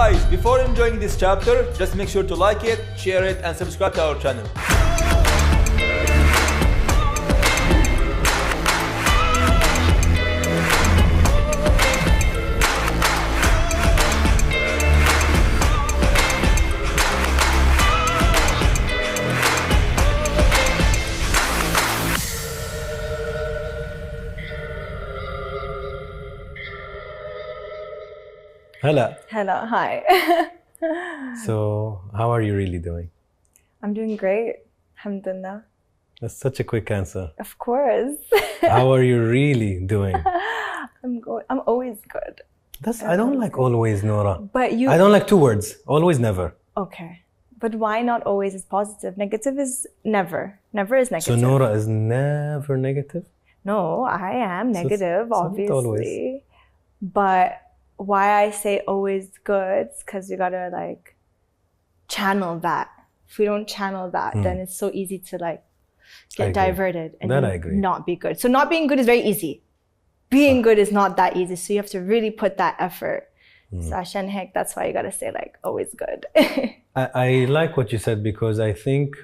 guys, before enjoying this chapter, just make sure to like it, share it, and subscribe to our channel. Hello. Hello, hi. So, how are you really doing? I'm doing great. Alhamdulillah. That's such a quick answer. Of course. How are you really doing? I'm always good. I don't like always, Nora. But you... I don't like two words. Always, never. Okay. But why not always is positive? Negative is never. Never is negative. So Nora is never negative? No, I am negative, so obviously. Always. But why I say always good is because you gotta like channel that. If we don't channel that, then it's so easy to like get diverted and not be good. So not being good is very easy. Being good is not that easy. So you have to really put that effort. So Ashan Hek, that's why you gotta say like always good. I like what you said because I think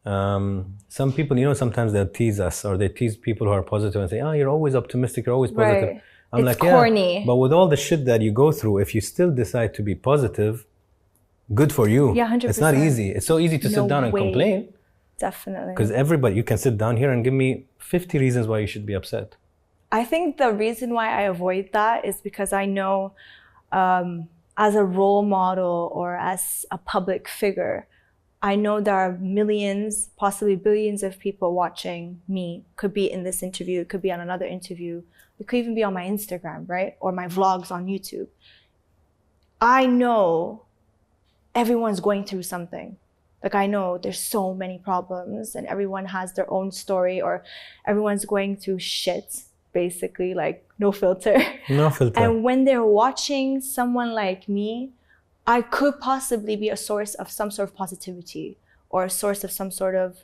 some people, sometimes they'll tease us or they tease people who are positive and say, oh, you're always optimistic, you're always positive. Right. I'm it's like, corny. Yeah, but with all the shit that you go through, if you still decide to be positive, good for you. Yeah, 100%. It's not easy. It's so easy to sit down and complain. Definitely. Because you can sit down here and give me 50 reasons why you should be upset. I think the reason why I avoid that is because I know as a role model or as a public figure, I know there are millions, possibly billions of people watching me. Could be in this interview, it could be on another interview. It could even be on my Instagram, right? Or my vlogs on YouTube. I know everyone's going through something. Like I know there's so many problems and everyone has their own story or everyone's going through shit, basically, like no filter. No filter. And when they're watching someone like me, I could possibly be a source of some sort of positivity or a source of some sort of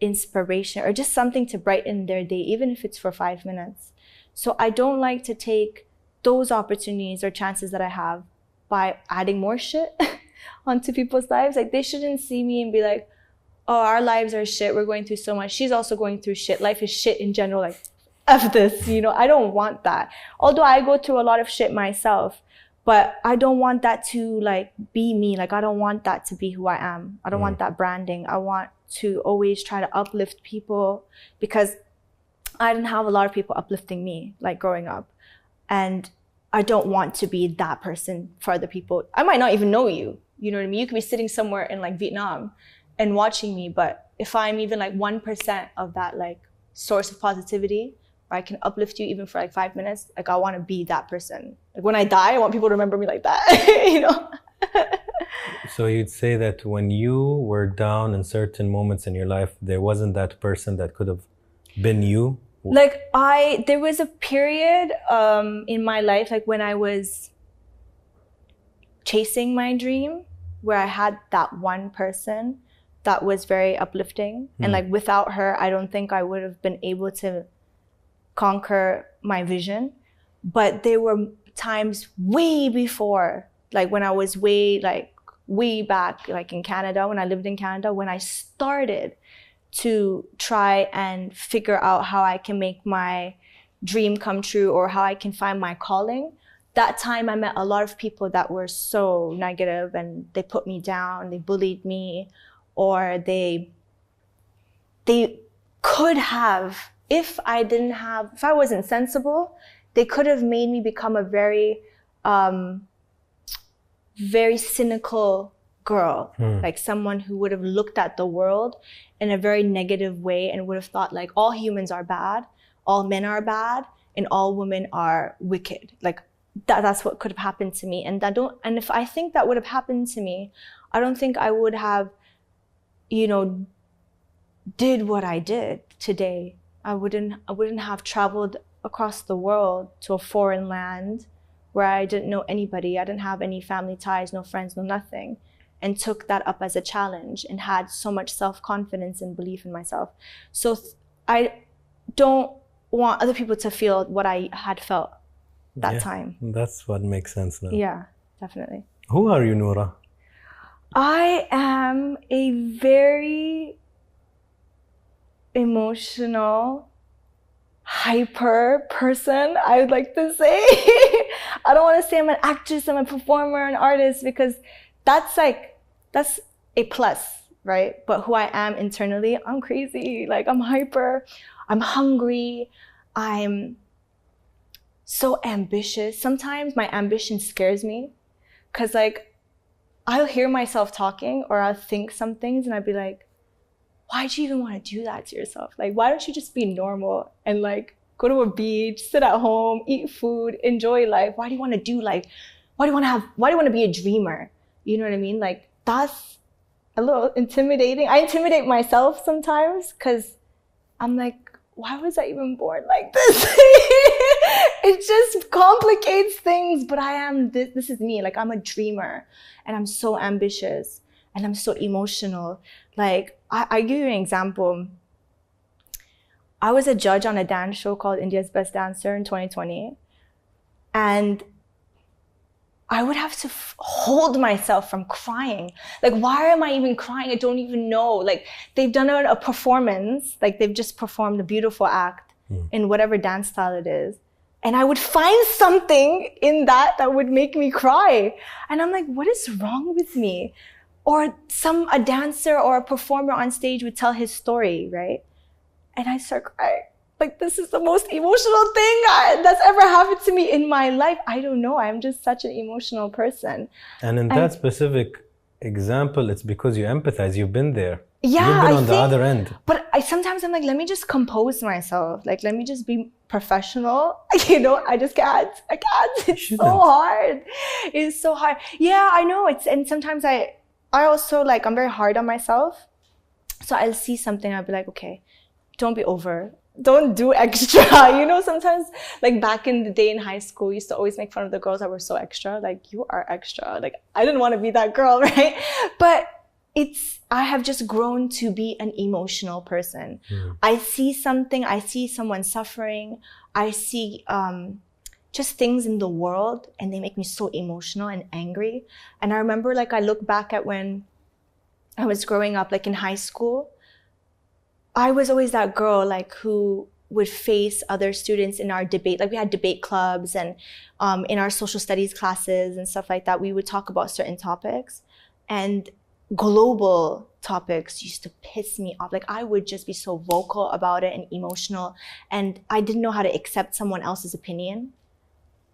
inspiration or just something to brighten their day, even if it's for 5 minutes. So I don't like to take those opportunities or chances that I have by adding more shit onto people's lives. Like they shouldn't see me and be like, oh, our lives are shit. We're going through so much. She's also going through shit. Life is shit in general. Like, F this, I don't want that. Although I go through a lot of shit myself, but I don't want that to like be me. Like I don't want that to be who I am. I don't want that branding. I want to always try to uplift people because I didn't have a lot of people uplifting me like growing up. And I don't want to be that person for other people. I might not even know you. You know what I mean? You could be sitting somewhere in like Vietnam and watching me. But if I'm even like 1% of that like source of positivity, where I can uplift you even for like 5 minutes, like I want to be that person. Like when I die, I want people to remember me like that, So you'd say that when you were down in certain moments in your life, there wasn't that person that could have been you? Like there was a period in my life, like when I was chasing my dream, where I had that one person that was very uplifting. And like without her, I don't think I would have been able to conquer my vision. But there were times way before, like when I was way back, like in Canada, when I lived in Canada, when I started to try and figure out how I can make my dream come true or how I can find my calling. That time I met a lot of people that were so negative and they put me down, they bullied me, or they could have, if I wasn't sensible, they could have made me become a very, very cynical girl, like someone who would have looked at the world in a very negative way and would have thought like all humans are bad, all men are bad, and all women are wicked. Like that's what could have happened to me. And if I think that would have happened to me, I don't think I would have, did what I did today. I wouldn't have traveled across the world to a foreign land where I didn't know anybody. I didn't have any family ties, no friends, no nothing. And took that up as a challenge and had so much self-confidence and belief in myself. So I don't want other people to feel what I had felt that time. That's what makes sense now. Yeah, definitely. Who are you, Nora? I am a very emotional, hyper person, I would like to say. I don't want to say I'm an actress, I'm a performer, an artist, because that's a plus, right? But who I am internally, I'm crazy. Like, I'm hyper, I'm hungry, I'm so ambitious. Sometimes my ambition scares me because, like, I'll hear myself talking or I'll think some things and I'd be like, why'd you even want to do that to yourself? Like, why don't you just be normal and like go to a beach, sit at home, eat food, enjoy life? Why do you want to do like, why do you want to be a dreamer? You know what I mean? Like, that's a little intimidating. I intimidate myself sometimes because I'm like, why was I even born like this? It just complicates things, but this is me. Like, I'm a dreamer and I'm so ambitious and I'm so emotional. Like, I give you an example. I was a judge on a dance show called India's Best Dancer in 2020. And I would have to hold myself from crying. Like, why am I even crying? I don't even know. Like, they've done a performance, like they've just performed a beautiful act in whatever dance style it is. And I would find something in that would make me cry. And I'm like, what is wrong with me? Or a dancer or a performer on stage would tell his story, right? And I start crying. Like, this is the most emotional thing that's ever happened to me in my life. I don't know. I'm just such an emotional person. And in that specific example, it's because you empathize. You've been there. Yeah, You've been on the other end. But sometimes I'm like, let me just compose myself. Like, let me just be professional. You know, I can't. It's so hard. It's so hard. Yeah, I know. And sometimes I also, like, I'm very hard on myself. So I'll see something, I'll be like, okay, don't be over. Don't do extra. You know, sometimes, like, back in the day in high school, we used to always make fun of the girls that were so extra. Like, you are extra. Like, I didn't want to be that girl, right? But I have just grown to be an emotional person. I see something, I see someone suffering, I see just things in the world, and they make me so emotional and angry. And I remember, like, I look back at when I was growing up, like in high school, I was always that girl, like, who would face other students in our debate. Like, we had debate clubs, and in our social studies classes and stuff like that, we would talk about certain topics. And global topics used to piss me off. Like, I would just be so vocal about it and emotional. And I didn't know how to accept someone else's opinion.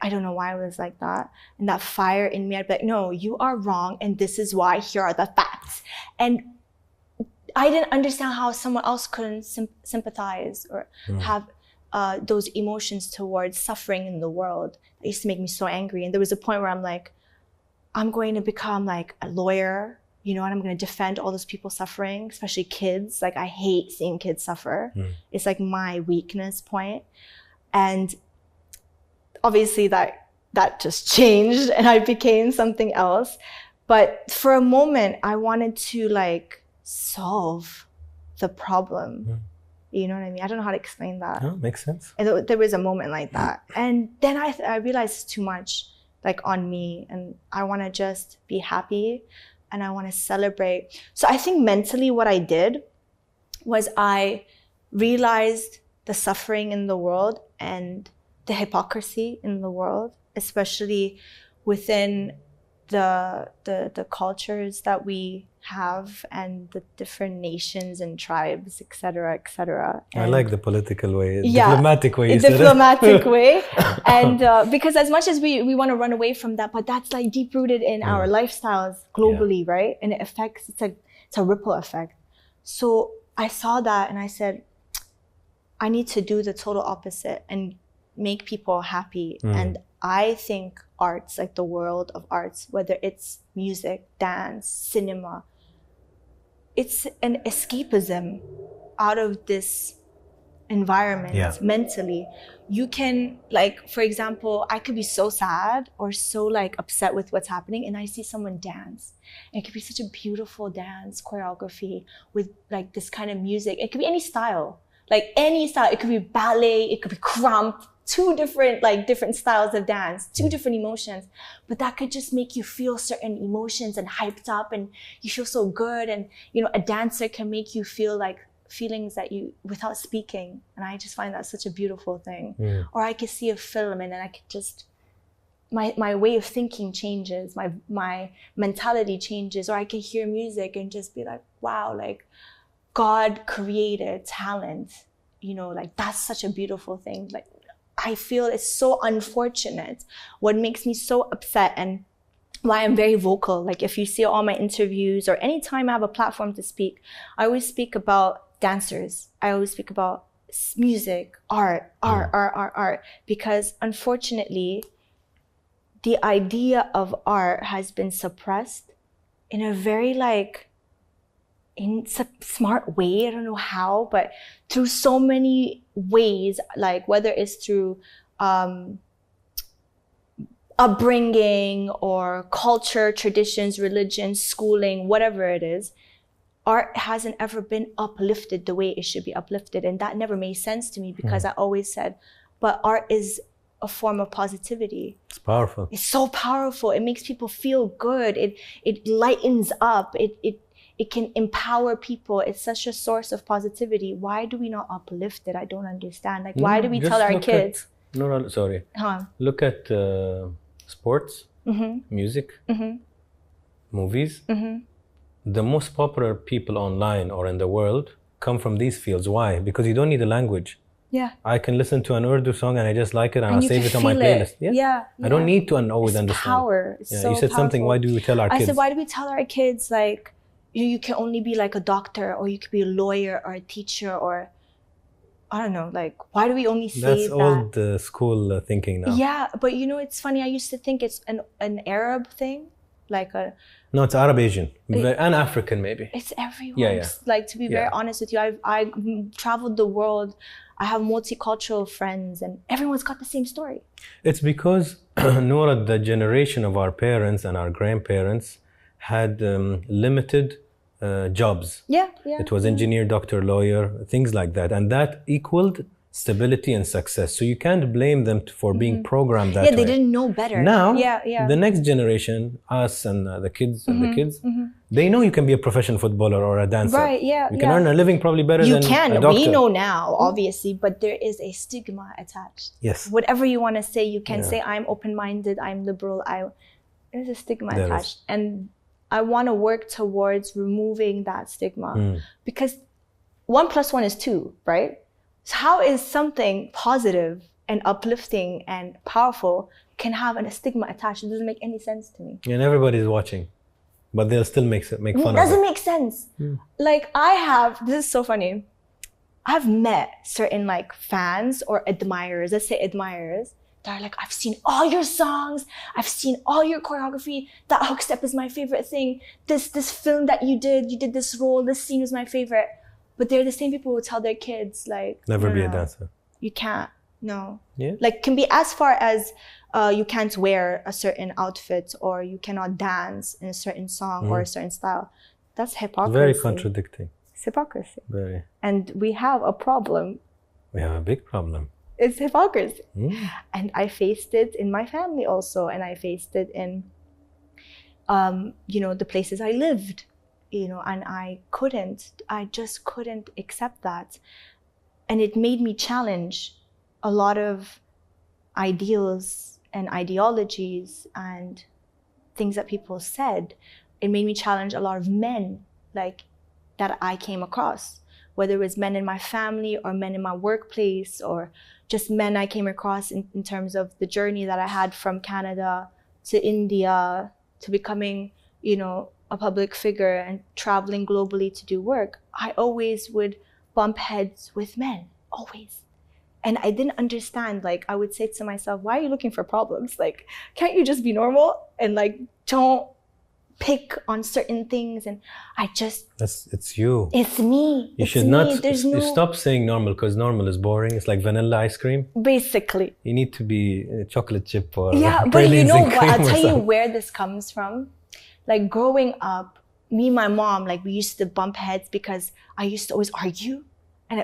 I don't know why I was like that. And that fire in me, I'd be like, no, you are wrong. And this is why. Here are the facts. And I didn't understand how someone else couldn't sympathize or have those emotions towards suffering in the world. It used to make me so angry. And there was a point where I'm like, I'm going to become like a lawyer, you know, and I'm going to defend all those people suffering, especially kids. Like, I hate seeing kids suffer. It's like my weakness point. And obviously that just changed and I became something else. But for a moment, I wanted to, like, solve the problem. You know what I mean? I don't know how to explain that. No, makes sense. And there was a moment like that. And then I realized it's too much, like, on me, and I want to just be happy and I want to celebrate. So I think mentally what I did was I realized the suffering in the world and the hypocrisy in the world, especially within the cultures that we have and the different nations and tribes, etc., etc. I like the political way, diplomatic way. Diplomatic way, and because as much as we want to run away from that, but that's, like, deep rooted in our lifestyles globally, right? And it affects. It's a ripple effect. So I saw that and I said, I need to do the total opposite and make people happy. And I think arts, like the world of arts, whether it's music, dance, cinema, it's an escapism out of this environment mentally. You can, like, for example, I could be so sad or so, like, upset with what's happening, and I see someone dance. And it could be such a beautiful dance choreography with, like, this kind of music. It could be any style. Like, any style. It could be ballet, it could be krump, two different styles of dance, two different emotions, but that could just make you feel certain emotions and hyped up, and you feel so good. And a dancer can make you feel like feelings that you without speaking, and I just find that such a beautiful thing. Or I could see a film and then I could just my way of thinking changes, my mentality changes, or I could hear music and just be like, wow, like God created talent, like that's such a beautiful thing. Like I feel it's so unfortunate. What makes me so upset and why I'm very vocal, like if you see all my interviews or anytime I have a platform to speak, I always speak about dancers. I always speak about music, art, because unfortunately, the idea of art has been suppressed in a very in a smart way. I don't know how, but through so many ways, like whether it's through upbringing or culture, traditions, religion, schooling, whatever it is, art hasn't ever been uplifted the way it should be uplifted. And that never made sense to me because I always said, but art is a form of positivity. It's powerful. It's so powerful. It makes people feel good. It lightens up. It can empower people. It's such a source of positivity. Why do we not uplift it? I don't understand. Like, why do we tell our kids? No, sorry. Look at sports, music, movies. The most popular people online or in the world come from these fields. Why? Because you don't need a language. Yeah. I can listen to an Urdu song and I just like it and I'll save it on my playlist. Yeah. I don't need to always it's understand. Power. It's so you said powerful. something, why do we tell our kids? I said, why do we tell our kids like you can only be like a doctor or you could be a lawyer or a teacher or I don't know, like why do we only say That's that? old school thinking now. Yeah, but it's funny, I used to think it's an Arab thing. No, it's Arab Asian and African maybe. It's everyone. Yeah. Like to be very honest with you, I traveled the world. I have multicultural friends and everyone's got the same story. It's because Nora, the generation of our parents and our grandparents had limited jobs. Yeah. It was engineer, doctor, lawyer, things like that, and that equaled stability and success. So you can't blame them for being programmed that way. Yeah, they didn't know better. Now, the next generation, us and the kids and the kids, they know you can be a professional footballer or a dancer. Right, yeah. You can earn a living probably better than a doctor. We know now, obviously, but there is a stigma attached. Yes. Whatever you want to say, you can say, I'm open-minded, I'm liberal. There's a stigma attached. And I want to work towards removing that stigma. Because 1 + 1 is 2, right? So how is something positive and uplifting and powerful can have a stigma attached? It doesn't make any sense to me. And everybody's watching, but they'll still make fun of it. It doesn't make sense. Like this is so funny. I've met certain fans or admirers, let's say admirers, that are like, I've seen all your songs, I've seen all your choreography, that hook step is my favorite thing, this film that you did this role, this scene was my favorite. But they're the same people who tell their kids never be a dancer. You can't. No. Yeah. Can be as far as you can't wear a certain outfit or you cannot dance in a certain song or a certain style. That's hypocrisy. Very contradicting. It's hypocrisy. Very. And we have a problem. We have a big problem. It's hypocrisy. And I faced it in my family also, and I faced it in the places I lived. And I just couldn't accept that. And it made me challenge a lot of ideals and ideologies and things that people said. It made me challenge a lot of men that I came across, whether it was men in my family or men in my workplace or just men I came across in terms of the journey that I had from Canada to India to becoming, a public figure and traveling globally to do work. I always would bump heads with men, always. And I didn't understand, I would say to myself, why are you looking for problems? Can't you just be normal and don't pick on certain things? And I just... It's you. It's me. You should not stop saying normal because normal is boring. It's like vanilla ice cream. Basically. You need to be chocolate chip or but you know what? I'll tell you where this comes from. Growing up, me and my mom, we used to bump heads because I used to always argue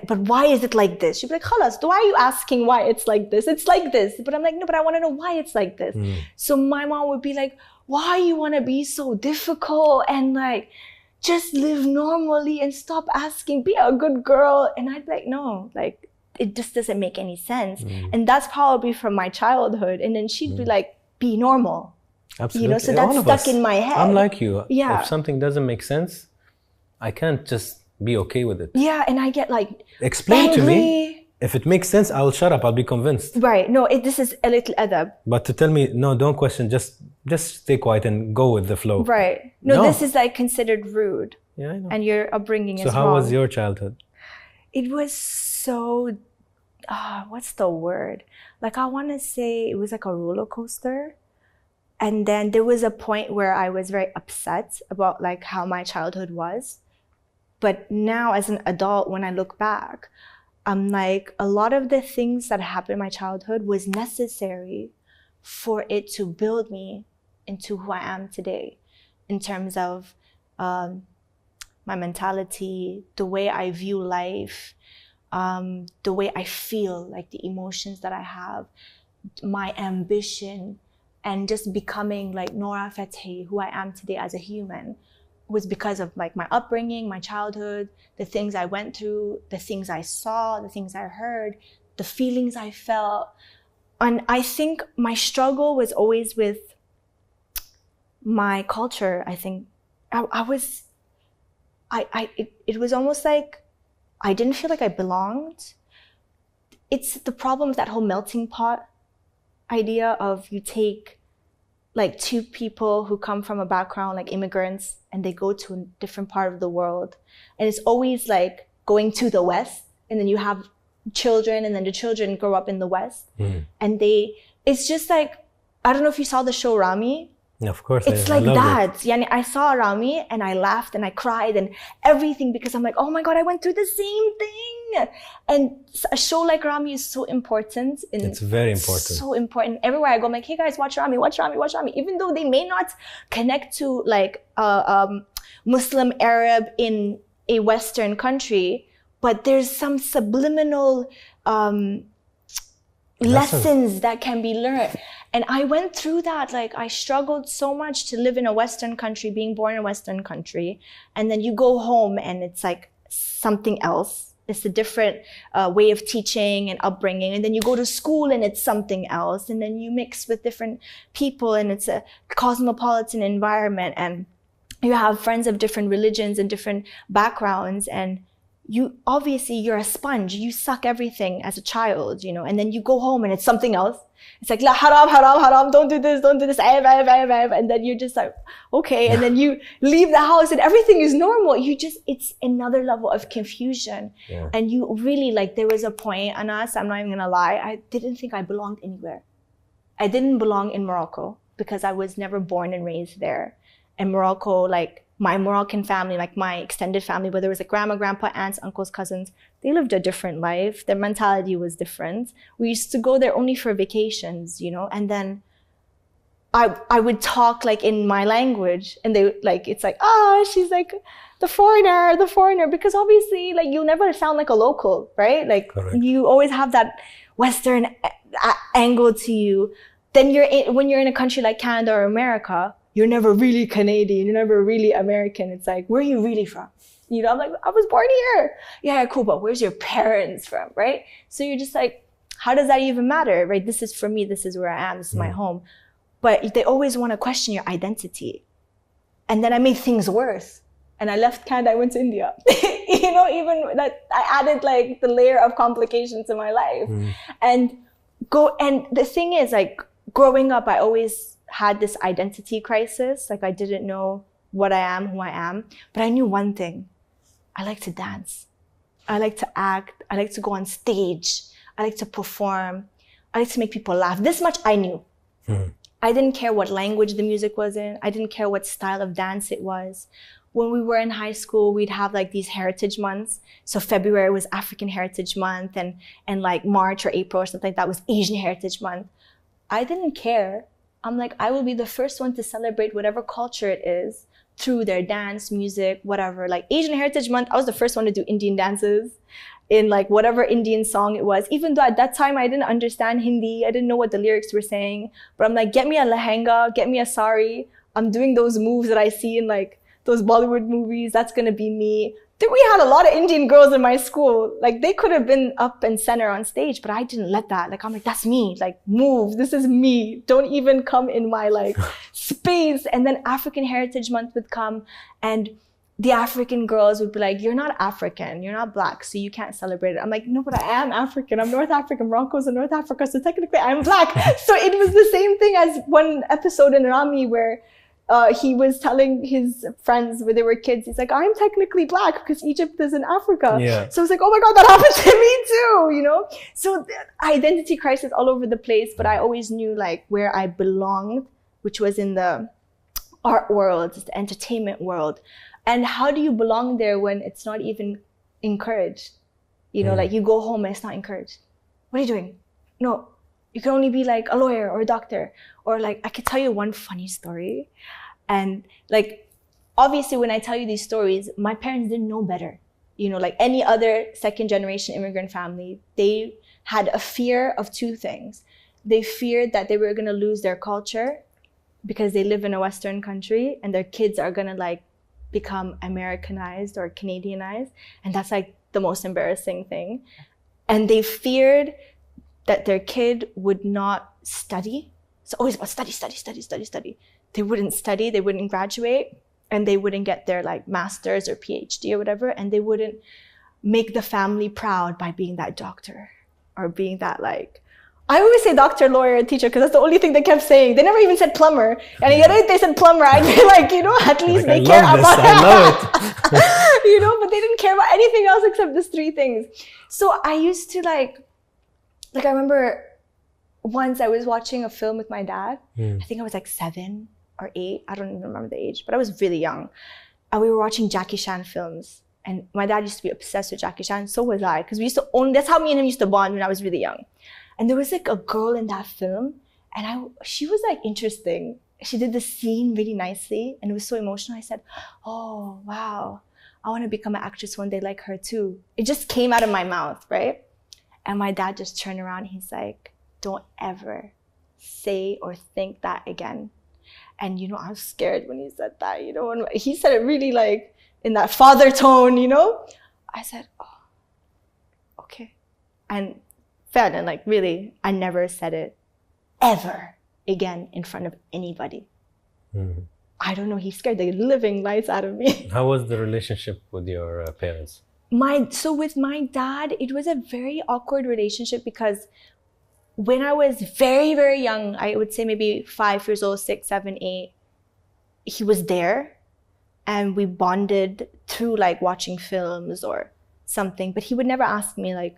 But why is it like this? She'd be like, Khalas, why are you asking why it's like this? It's like this. But I'm like, no, but I want to know why it's like this. So my mom would be like, why you want to be so difficult and like, just live normally and stop asking, be a good girl. And I'd be like, no, like, it just doesn't make any sense. And that's probably from my childhood. And then she'd be like, be normal. Absolutely. You know, so that's stuck in my head. I'm like you. Yeah. If something doesn't make sense, I can't just be okay with it. Yeah, and I get like explain angry. To me. If it makes sense, I'll shut up. I'll be convinced. Right. No, this is a little adab. But to tell me, no, don't question. Just stay quiet and go with the flow. Right. No, this is like considered rude. Yeah, I know. And your upbringing is wrong. So how was your childhood? It was so, what's the word? Like, I want to say it was like a roller coaster. And then there was a point where I was very upset about like how my childhood was. But now as an adult, when I look back, I'm like, a lot of the things that happened in my childhood was necessary for it to build me into who I am today, in terms of my mentality, the way I view life, the way I feel, like the emotions that I have, my ambition, and just becoming like Nora Fathi, who I am today as a human, was because of like my upbringing, my childhood, the things I went through, the things I saw, the things I heard, the feelings I felt. And I think my struggle was always with my culture. I think it was almost like I didn't feel like I belonged. It's the problem of that whole melting pot idea of you take like two people who come from a background like immigrants and they go to a different part of the world, and it's always like going to the West, and then you have children, and then the children grow up in the West, and it's just like, I don't know if you saw the show Rami. Of course, it's like that. Yani, I saw Rami and I laughed and I cried and everything, because I'm like, oh my God, I went through the same thing. And a show like Rami is so important. It's very important. So important. Everywhere I go, I'm like, hey guys, watch Rami, watch Rami, watch Rami. Even though they may not connect to like Muslim Arab in a Western country, but there's some subliminal lessons that can be learned. And I went through that. Like, I struggled so much to live in a Western country, being born in a Western country. And then you go home and it's like something else. It's a different way of teaching and upbringing. And then you go to school and it's something else. And then you mix with different people and it's a cosmopolitan environment. And you have friends of different religions and different backgrounds. And you're a sponge. You suck everything as a child, you know, and then you go home and it's something else. It's like, la haram, haram, haram, don't do this, and then you're just like, okay, and then you leave the house and everything is normal. It's another level of confusion. Yeah. And you really, like, there was a point, Anas, I'm not even gonna lie, I didn't think I belonged anywhere. I didn't belong in Morocco because I was never born and raised there. And Morocco, like, my Moroccan family, like my extended family, whether it was like grandma, grandpa, aunts, uncles, cousins, they lived a different life. Their mentality was different. We used to go there only for vacations, you know, and then I would talk like in my language and they like, it's like, she's like the foreigner, because obviously like you'll never sound like a local, right? Like Correct. You always have that Western angle to you. Then when you're in a country like Canada or America, you're never really Canadian, you're never really American. It's like, where are you really from? You know, I'm like, I was born here. Yeah, cool, but where's your parents from, right? So you're just like, how does that even matter, right? This is for me, this is where I am, this is my home. But they always want to question your identity. And then I made things worse. And I left Canada, I went to India. You know, even that I added like the layer of complications to my life. And the thing is, like, growing up, I always had this identity crisis. Like, I didn't know what I am, who I am, but I knew one thing. I like to dance. I like to act. I like to go on stage. I like to perform. I like to make people laugh. This much I knew. I didn't care what language the music was in. I didn't care what style of dance it was. When we were in high school, we'd have like these heritage months. So February was African Heritage Month, and like March or April or something like that was Asian Heritage Month. I didn't care. I'm like, I will be the first one to celebrate whatever culture it is through their dance, music, whatever. Like Asian Heritage Month, I was the first one to do Indian dances. in like whatever Indian song it was. Even though at that time I didn't understand Hindi, I didn't know what the lyrics were saying, but I'm like, get me a lehenga, get me a sari. I'm doing those moves that I see in like those Bollywood movies. That's gonna be me. Then we had a lot of Indian girls in my school. Like they could have been up and center on stage, but I didn't let that. Like I'm like, that's me. Like move. This is me. Don't even come in my like space. And then African Heritage Month would come, and the African girls would be like, you're not African, you're not black, so you can't celebrate it. I'm like, no, but I am African. I'm North African. Morocco's in North Africa, so technically I'm black. So it was the same thing as one episode in Rami where he was telling his friends when they were kids, he's like, I'm technically black because Egypt is in Africa. Yeah. So I was like, oh my God, that happened to me too, you know? So identity crisis all over the place, but I always knew like where I belonged, which was in the art world, the entertainment world. And how do you belong there when it's not even encouraged? You know, like you go home and it's not encouraged. What are you doing? No, you can only be like a lawyer or a doctor. Or like, I could tell you one funny story. And like, obviously when I tell you these stories, my parents didn't know better. You know, like any other second generation immigrant family, they had a fear of two things. They feared that they were gonna lose their culture because they live in a Western country and their kids are gonna like become Americanized or Canadianized. And that's like the most embarrassing thing. And they feared that their kid would not study. It's always about study, study, study, study, study. They wouldn't study, they wouldn't graduate, and they wouldn't get their like master's or PhD or whatever, and they wouldn't make the family proud by being that doctor or being that like, I always say doctor, lawyer, and teacher because that's the only thing they kept saying. They never even said plumber. And yet if they said plumber, I'd be like, you know, at least like, they care about I love it. you know, but they didn't care about anything else except these three things. So I used to like I remember once I was watching a film with my dad. I think I was like 7 or 8. I don't even remember the age, but I was really young. And we were watching Jackie Chan films. And my dad used to be obsessed with Jackie Chan. So was I. Because we used to own, that's how me and him used to bond when I was really young. And there was like a girl in that film. And she was like interesting. She did the scene really nicely. And it was so emotional. I said, oh, wow. I want to become an actress one day like her too. It just came out of my mouth, right? And my dad just turned around. He's like, don't ever say or think that again. And, you know, I was scared when he said that, you know, and he said it really like in that father tone, you know, I said, oh, okay. And fed and like, really, I never said it ever again in front of anybody. I don't know. He scared the living lights out of me. How was the relationship with your parents? So with my dad, it was a very awkward relationship because when I was very, very young, I would say maybe 5 years old, 6, 7, 8, he was there and we bonded through like watching films or something. But he would never ask me like,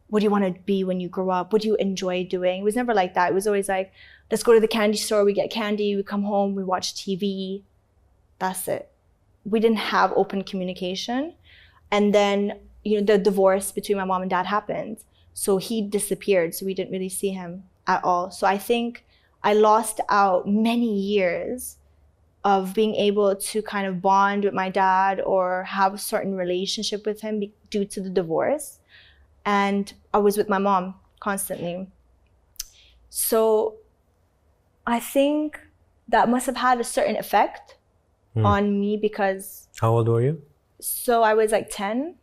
what do you want to be when you grow up? What do you enjoy doing? It was never like that. It was always like, let's go to the candy store, we get candy, we come home, we watch TV. That's it. We didn't have open communication. And then, you know, the divorce between my mom and dad happened. So he disappeared. So we didn't really see him at all. So I think I lost out many years of being able to kind of bond with my dad or have a certain relationship with him due to the divorce. And I was with my mom constantly. So I think that must have had a certain effect on me because... How old were you? So I was like 10,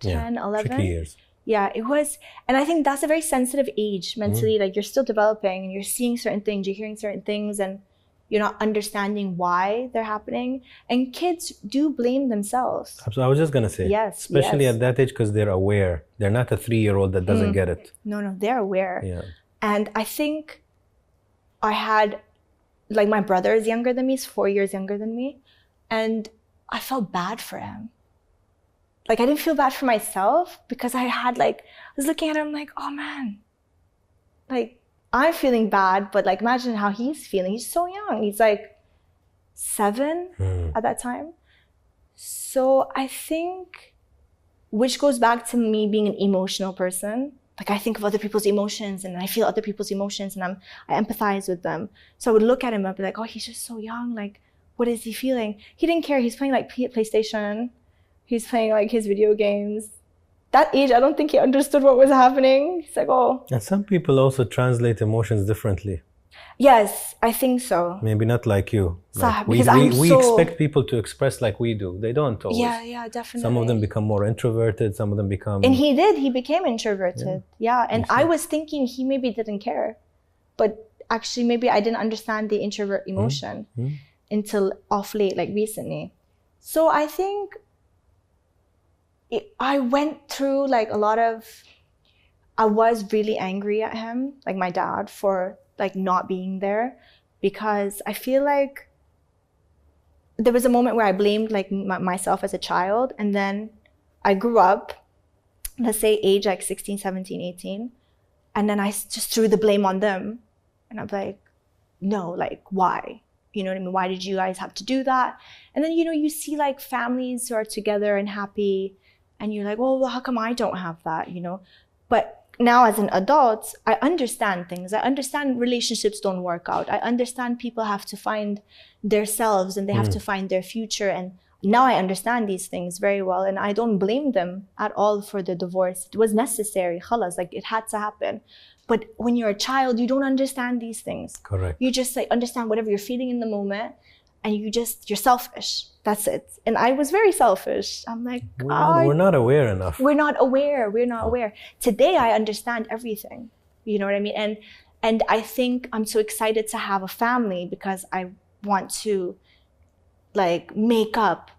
11. Tricky years. Yeah, it was. And I think that's a very sensitive age mentally. Like you're still developing and you're seeing certain things, you're hearing certain things and you're not understanding why they're happening. And kids do blame themselves. I was just going to say, yes, especially at that age because they're aware. They're not a 3-year-old that doesn't get it. No, they're aware. Yeah. And I think I had, like my brother is younger than me, he's 4 years younger than me. And I felt bad for him. Like I didn't feel bad for myself because I had like, I was looking at him like, oh man, like I'm feeling bad, but like imagine how he's feeling. He's so young. He's like 7 at that time. So I think, which goes back to me being an emotional person. Like I think of other people's emotions and I feel other people's emotions and I empathize with them. So I would look at him and I'd be like, oh, he's just so young. Like, what is he feeling? He didn't care. He's playing like PlayStation. He's playing like his video games. that age, I don't think he understood what was happening. He's like, oh. And some people also translate emotions differently. Yes, I think so. Maybe not like you. Like we so... expect people to express like we do. They don't always. Yeah, definitely. Some of them become more introverted. Some of them become... And he did. He became introverted. Yeah. And I was thinking he maybe didn't care. But actually, maybe I didn't understand the introvert emotion until off late, like recently. So I think I went through like a lot of... I was really angry at him, like my dad, for like not being there, because I feel like there was a moment where I blamed like myself as a child, and then I grew up, let's say age like 16, 17, 18, and then I just threw the blame on them, and I'm like, no, like why? You know what I mean? Why did you guys have to do that? And then, you know, you see like families who are together and happy, and you're like, well, how come I don't have that, you know? But now as an adult, I understand things. I understand relationships don't work out. I understand people have to find themselves and they have to find their future. And now I understand these things very well. And I don't blame them at all for the divorce. It was necessary. Khalas, like it had to happen. But when you're a child, you don't understand these things. Correct. You just like understand whatever you're feeling in the moment, and you're selfish. That's it. And I was very selfish. I'm like, we're not aware enough. We're not aware. Today, I understand everything. You know what I mean? And I think I'm so excited to have a family because I want to like make up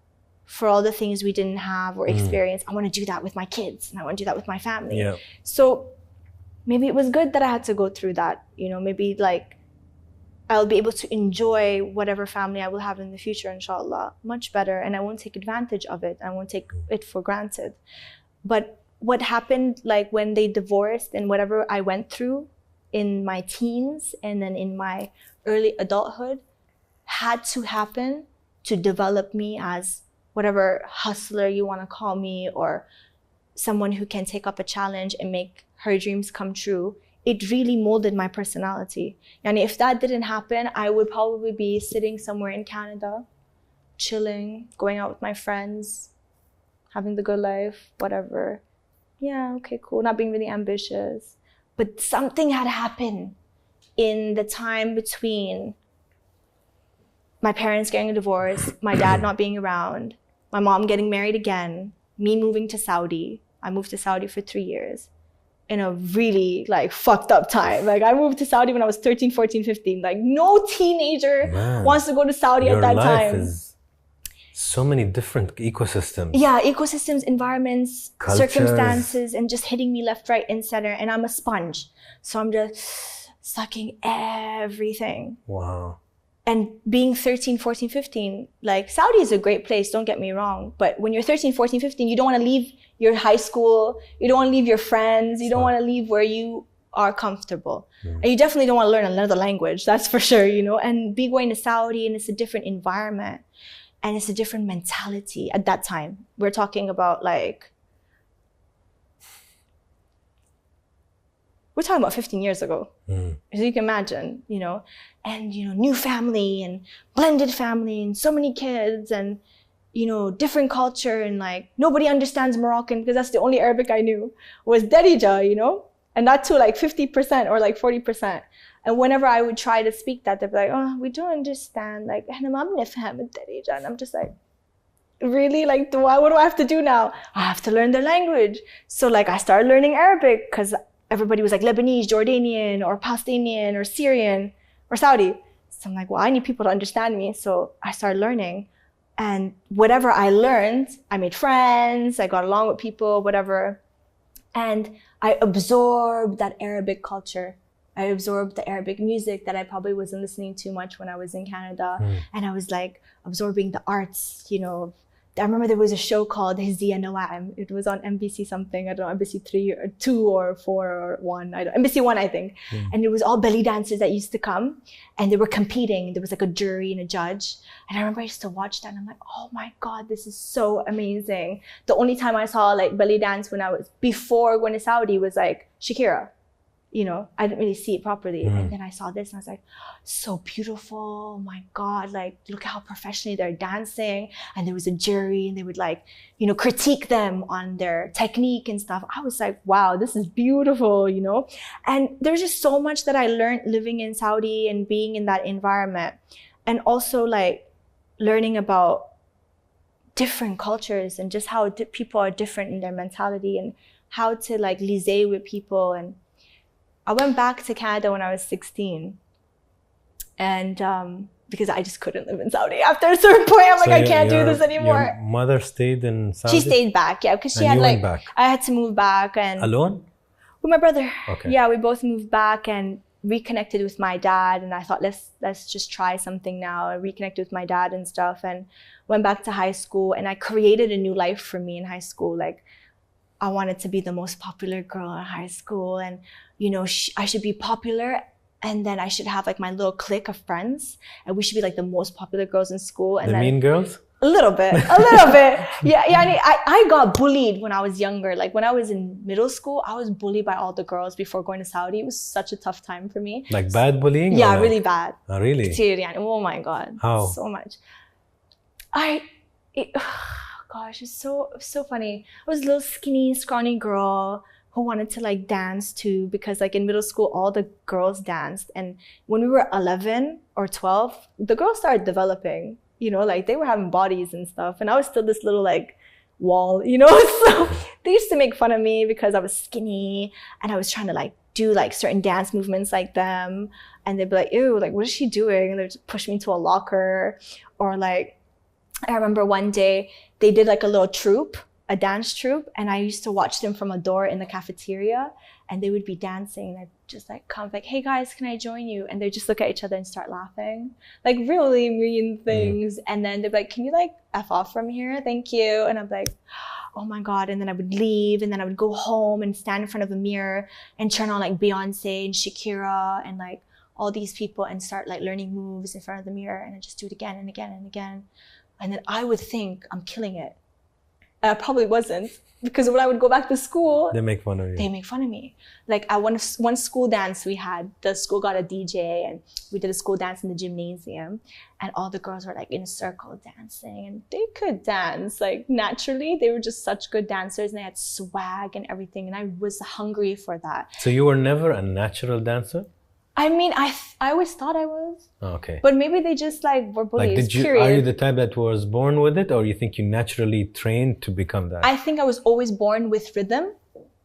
for all the things we didn't have or experience. I want to do that with my kids, and I want to do that with my family. Yeah. So maybe it was good that I had to go through that. You know, maybe like I'll be able to enjoy whatever family I will have in the future, inshallah, much better. And I won't take advantage of it. I won't take it for granted. But what happened, like when they divorced and whatever I went through in my teens and then in my early adulthood, had to happen to develop me as whatever hustler you want to call me, or someone who can take up a challenge and make her dreams come true. It really molded my personality. And if that didn't happen, I would probably be sitting somewhere in Canada, chilling, going out with my friends, having the good life, whatever. Yeah, okay, cool. Not being really ambitious. But something had happened in the time between my parents getting a divorce, my dad not being around, my mom getting married again, me moving to Saudi. I moved to Saudi for 3 years. In a really like fucked up time. Like I moved to Saudi when I was 13, 14, 15. Like no teenager wants to go to Saudi at that time. Your life is so many different ecosystems. Yeah, ecosystems, environments, cultures, circumstances, and just hitting me left, right, and center. And I'm a sponge. So I'm just sucking everything. Wow. And being 13, 14, 15, like Saudi is a great place, don't get me wrong. But when you're 13, 14, 15, you don't want to leave your high school. You don't want to leave your friends. You don't want to leave where you are comfortable. And you definitely don't want to learn another language. That's for sure, you know. And be going to Saudi, and it's a different environment. And it's a different mentality at that time. We're talking about like... We're talking about 15 years ago. So you can imagine, you know, and, you know, new family and blended family and so many kids and, you know, different culture, and like nobody understands Moroccan because that's the only Arabic I knew was Darija, you know, and that too like 50% or like 40%. And whenever I would try to speak that, they'd be like, oh, we don't understand. Like, and I'm just like, really? Like, what do I have to do now? I have to learn their language. So like I started learning Arabic because everybody was like Lebanese, Jordanian, or Palestinian, or Syrian, or Saudi. So I'm like, well, I need people to understand me. So I started learning. And whatever I learned, I made friends, I got along with people, whatever. And I absorbed that Arabic culture. I absorbed the Arabic music that I probably wasn't listening to much when I was in Canada. And I was like absorbing the arts, you know. I remember there was a show called Hizziya Nawa'im. It was on NBC something, I don't know, NBC 3 or 2 or 4 or 1, NBC 1, I think. And it was all belly dancers that used to come, and they were competing. There was like a jury and a judge. And I remember I used to watch that, and I'm like, oh my God, this is so amazing. The only time I saw like belly dance when I was before going to Saudi was like Shakira. I didn't really see it properly. And then I saw this and I was like, so beautiful. Oh my God, like, look how professionally they're dancing. And there was a jury and they would like, critique them on their technique and stuff. I was like, wow, this is beautiful, And there's just so much that I learned living in Saudi and being in that environment. And also like learning about different cultures and just how people are different in their mentality and how to like liaise with people. And I went back to Canada when I was 16, and because I just couldn't live in Saudi. After a certain point, I'm like, I can't do this anymore. Your mother stayed in Saudi? She stayed back, yeah, because she had like, I had to move back. And alone? With my brother. Okay. Yeah, we both moved back and reconnected with my dad. And I thought, let's just try something now. I reconnected with my dad and stuff, and went back to high school. And I created a new life for me in high school. Like, I wanted to be the most popular girl in high school, and I should be popular, and then I should have like my little clique of friends, and we should be like the most popular girls in school. And the mean girls? A little bit. Yeah. I got bullied when I was younger. Like when I was in middle school, I was bullied by all the girls before going to Saudi. It was such a tough time for me. Like bad bullying? Yeah, really bad. Oh, really? Oh my God. How? So much. Gosh, it's so funny. I was a little skinny, scrawny girl who wanted to like dance too, because like in middle school, all the girls danced. And when we were 11 or 12, the girls started developing, like they were having bodies and stuff. And I was still this little like wall, So they used to make fun of me because I was skinny and I was trying to like do like certain dance movements like them. And they'd be like, ew, like what is she doing? And they'd just push me into a locker. Or like, I remember one day they did like a little troupe, a dance troupe, and I used to watch them from a door in the cafeteria, and they would be dancing, and I'd just like come like, hey guys, can I join you? And they'd just look at each other and start laughing, like really mean things. And then they'd be like, can you like F off from here? Thank you. And I'm like, oh my God. And then I would leave, and then I would go home and stand in front of a mirror and turn on like Beyonce and Shakira and like all these people and start like learning moves in front of the mirror, and I just do it again and again and again. And then I would think I'm killing it. And I probably wasn't, because when I would go back to school, they make fun of you. They make fun of me. Like at one school dance we had, the school got a DJ, and we did a school dance in the gymnasium, and all the girls were like in a circle dancing, and they could dance like naturally. They were just such good dancers, and they had swag and everything, and I was hungry for that. So you were never a natural dancer? I mean, I always thought I was. Okay. But maybe they just like were bullies. Like, are you the type that was born with it, or you think you naturally trained to become that? I think I was always born with rhythm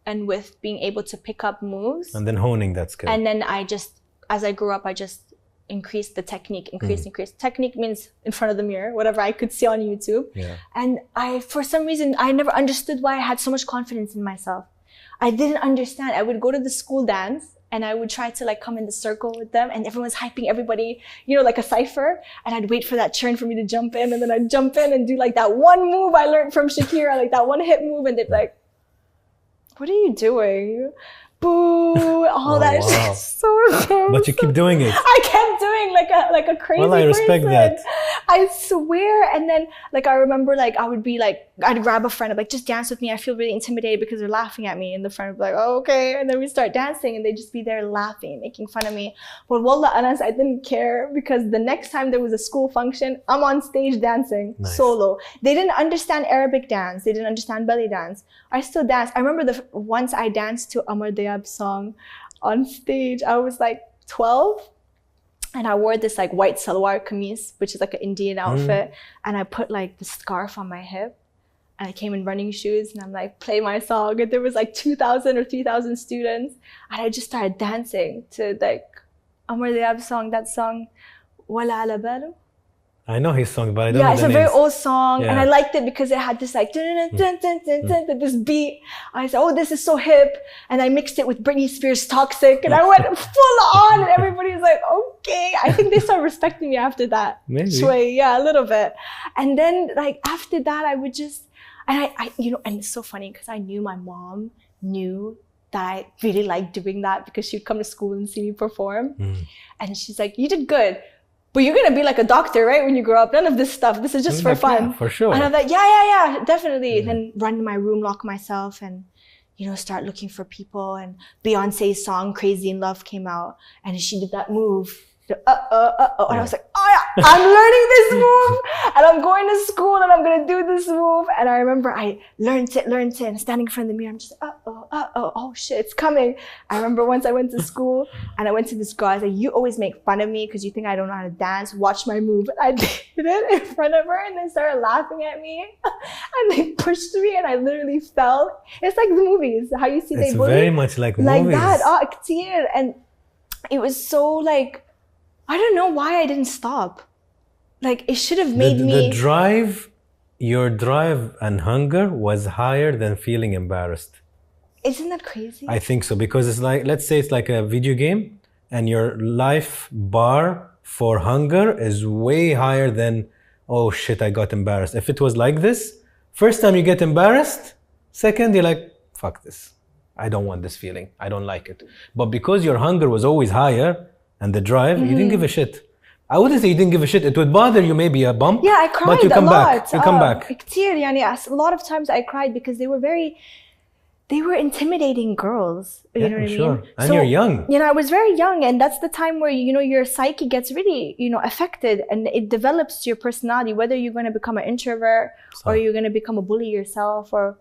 and with being able to pick up moves. And then honing that skill. And then as I grew up, I just increased the technique, increased. Technique means in front of the mirror, whatever I could see on YouTube. Yeah. And for some reason, I never understood why I had so much confidence in myself. I didn't understand. I would go to the school dance, and I would try to like come in the circle with them, and everyone's hyping everybody, like a cipher. And I'd wait for that turn for me to jump in, and then I'd jump in and do like that one move I learned from Shakira, like that one hip move. And they'd be like, what are you doing? Boo, all that shit. So embarrassing. But you keep doing it. I kept doing like a crazy person. Well, I respect that. I swear. And then like I remember like I would be like, I'd grab a friend, I'm like, just dance with me. I feel really intimidated because they're laughing at me. And the friend would be like, oh, okay. And then we start dancing, and they'd just be there laughing, making fun of me. But wallah Anas, I didn't care, because the next time there was a school function, I'm on stage dancing solo. They didn't understand Arabic dance. They didn't understand belly dance. I still danced. I remember once I danced to Amar Diab's song on stage. I was like 12. And I wore this like white salwar kameez, which is like an Indian outfit. And I put like the scarf on my hip, and I came in running shoes, and I'm like, play my song. And there was like 2,000 or 3,000 students. And I just started dancing to like Amar Diab's song, that song, Wala Ala Balu. I know his song, but I don't know the it's a names. very old song. Yeah. And I liked it because it had this like, this beat. I said, oh, this is so hip. And I mixed it with Britney Spears' Toxic. And I went full on, and everybody was like, okay. I think they started respecting me after that. Maybe. Shway, yeah, a little bit. And then like after that, I would just, and and it's so funny because I knew my mom knew that I really liked doing that, because she'd come to school and see me perform. And she's like, you did good. But you're going to be like a doctor, right? When you grow up, none of this stuff. This is just for fun. Yeah, for sure. And I'm like, yeah, definitely. Then run in my room, lock myself, and, start looking for people, and Beyonce's song Crazy in Love came out, and she did that move. And I was like, oh yeah, I'm learning this move, and I'm going to school, and I'm going to do this move. And I remember I learned it, and standing in front of the mirror, I'm just like, oh shit, it's coming. I remember once I went to school, and I went to this girl, I was like, you always make fun of me because you think I don't know how to dance, watch my move. And I did it in front of her, and they started laughing at me, and they pushed me, and I literally fell. It's like the movies, how you see they bully. It's very much like like movies. that, كتير. And it was so like, I don't know why I didn't stop. Like, it should have made me... The drive, your drive and hunger was higher than feeling embarrassed. Isn't that crazy? I think so, because it's like, let's say it's like a video game, and your life bar for hunger is way higher than, oh shit, I got embarrassed. If it was like this, first time you get embarrassed, second you're like, fuck this. I don't want this feeling. I don't like it. But because your hunger was always higher, and the drive, you didn't give a shit. I wouldn't say you didn't give a shit. It would bother you, maybe a bump. Yeah, I cried but you come a lot. back. You come back. كتير, يعني, a lot of times I cried because they were intimidating girls. You know what I mean? And so, you're young. I was very young, and that's the time where, your psyche gets really, affected, and it develops your personality, whether you're going to become an introvert or you're going to become a bully yourself, or,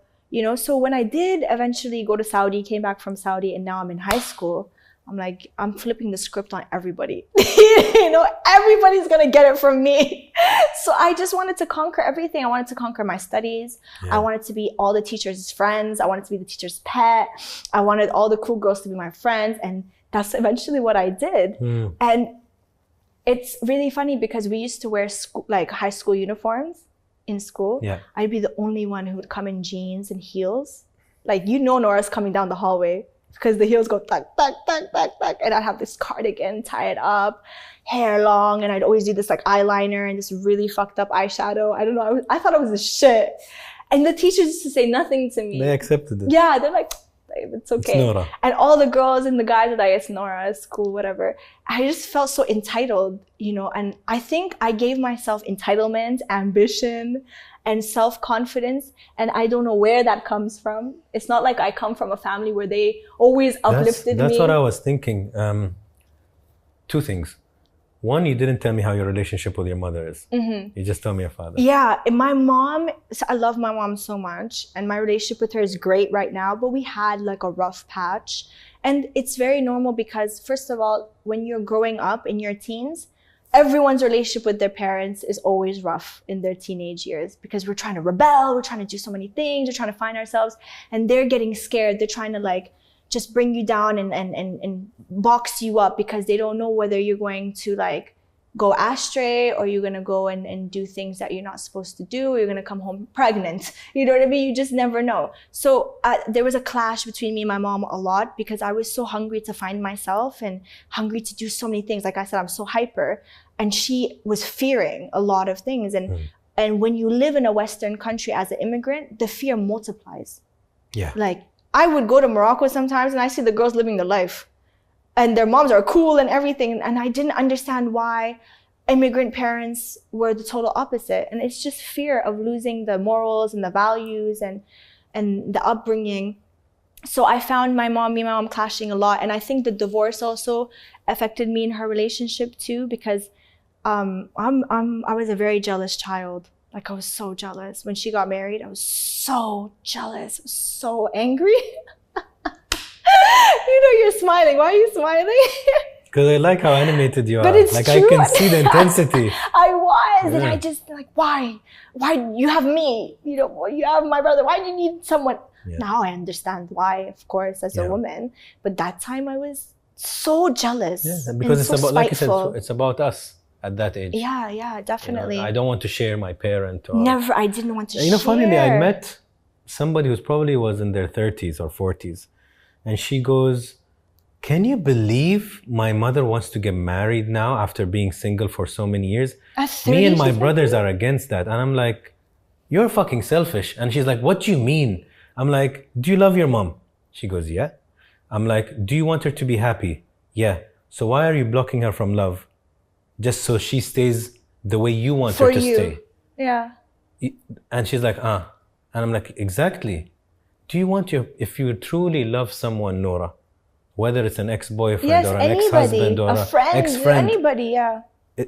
so when I did eventually go to Saudi, came back from Saudi, and now I'm in high school, I'm like, I'm flipping the script on everybody. Everybody's going to get it from me. So I just wanted to conquer everything. I wanted to conquer my studies. Yeah. I wanted to be all the teachers' friends. I wanted to be the teacher's pet. I wanted all the cool girls to be my friends. And that's eventually what I did. And it's really funny because we used to wear high school uniforms in school. Yeah. I'd be the only one who would come in jeans and heels. Like, Nora's coming down the hallway, because the heels go tuck, tuck, tuck, tuck, tuck. And I'd have this cardigan tied up, hair long, and I'd always do this like eyeliner and this really fucked up eyeshadow. I don't know. I thought I was a shit. And the teachers used to say nothing to me. They accepted it. Yeah, they're like, it's okay. It's Nora. And all the girls and the guys are like, it's Nora, it's cool, whatever. I just felt so entitled, and I think I gave myself entitlement, ambition, and self-confidence, and I don't know where that comes from. It's not like I come from a family where they always uplifted me. That's what I was thinking. Two things. One, you didn't tell me how your relationship with your mother is. You just told me your father. Yeah, my mom, I love my mom so much, and my relationship with her is great right now, but we had like a rough patch. And it's very normal because, first of all, when you're growing up in your teens, everyone's relationship with their parents is always rough in their teenage years, because we're trying to rebel, we're trying to do so many things, we're trying to find ourselves, and they're getting scared. They're trying to like just bring you down and box you up, because they don't know whether you're going to like go astray, or you're going to go and do things that you're not supposed to do, or you're going to come home pregnant. You know what I mean? You just never know. So there was a clash between me and my mom a lot, because I was so hungry to find myself and hungry to do so many things. Like I said, I'm so hyper, and she was fearing a lot of things. And when you live in a Western country as an immigrant, the fear multiplies. Yeah. Like, I would go to Morocco sometimes and I see the girls living their life, and their moms are cool and everything. And I didn't understand why immigrant parents were the total opposite. And it's just fear of losing the morals and the values and the upbringing. So I found me and my mom clashing a lot. And I think the divorce also affected me in her relationship too, because I was a very jealous child. Like, I was so jealous. When she got married, I was so jealous. I was so angry. You're smiling. Why are you smiling? Because I like how animated you are. But it's like, true. I can see the intensity. I was. And I just like, why? Why you have me? You have my brother. Why do you need someone? Yeah. Now I understand why, of course, as a woman. But that time I was so jealous. Yeah, because it's about, like you said, it's about us. At that age. Yeah, definitely. I don't want to share my parent. Or, never, I didn't want to share. Funnily, I met somebody who's probably was in their 30s or 40s. And she goes, can you believe my mother wants to get married now after being single for so many years? Me and my brothers are against that. And I'm like, you're fucking selfish. And she's like, what do you mean? I'm like, do you love your mom? She goes, yeah. I'm like, do you want her to be happy? Yeah. So why are you blocking her from love? Just so she stays the way you want her to stay. Yeah. And she's like, And I'm like, exactly. do you want if you truly love someone, Nora, whether it's an ex-boyfriend Yes, or an anybody, ex-husband or a friend, ex-friend, anybody, yeah.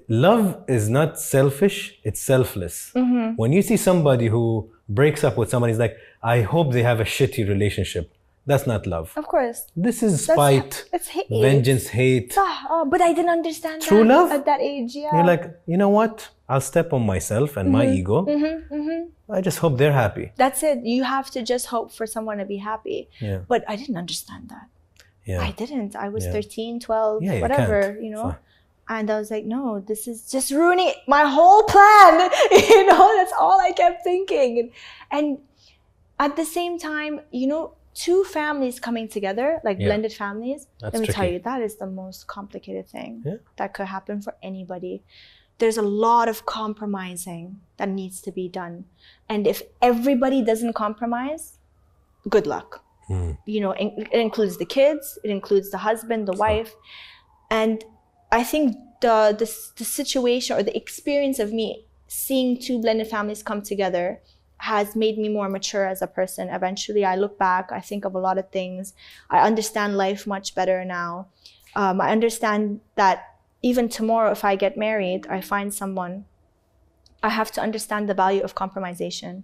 Love is not selfish, it's selfless. Mm-hmm. When you see somebody who breaks up with somebody, it's like, I hope they have a shitty relationship. That's not love. Of course. This is spite, It's hate. vengeance, hate. Oh, but I didn't understand True that love? at that age, yeah. You're like, you know what? I'll step on myself and my ego. I just hope they're happy. That's it. You have to just hope for someone to be happy. Yeah. But I didn't understand that. Yeah. I didn't. I was Yeah. 13, 12, Yeah, you whatever, can't. you know. Fine. And I was like, no, this is just ruining my whole plan. You know, that's all I kept thinking. And at the same time, you know, two families coming together, like blended families, That's let me tell tricky. you, that is the most complicated thing Yeah. that could happen for anybody. There's a lot of compromising that needs to be done. And if everybody doesn't compromise, good luck. You know, it includes the kids, it includes the husband, the wife. And I think the situation or the experience of me seeing two blended families come together has made me more mature as a person. Eventually, I look back, I think of a lot of things. I understand life much better now. I understand that even tomorrow, if I get married, I find someone, I have to understand the value of compromisation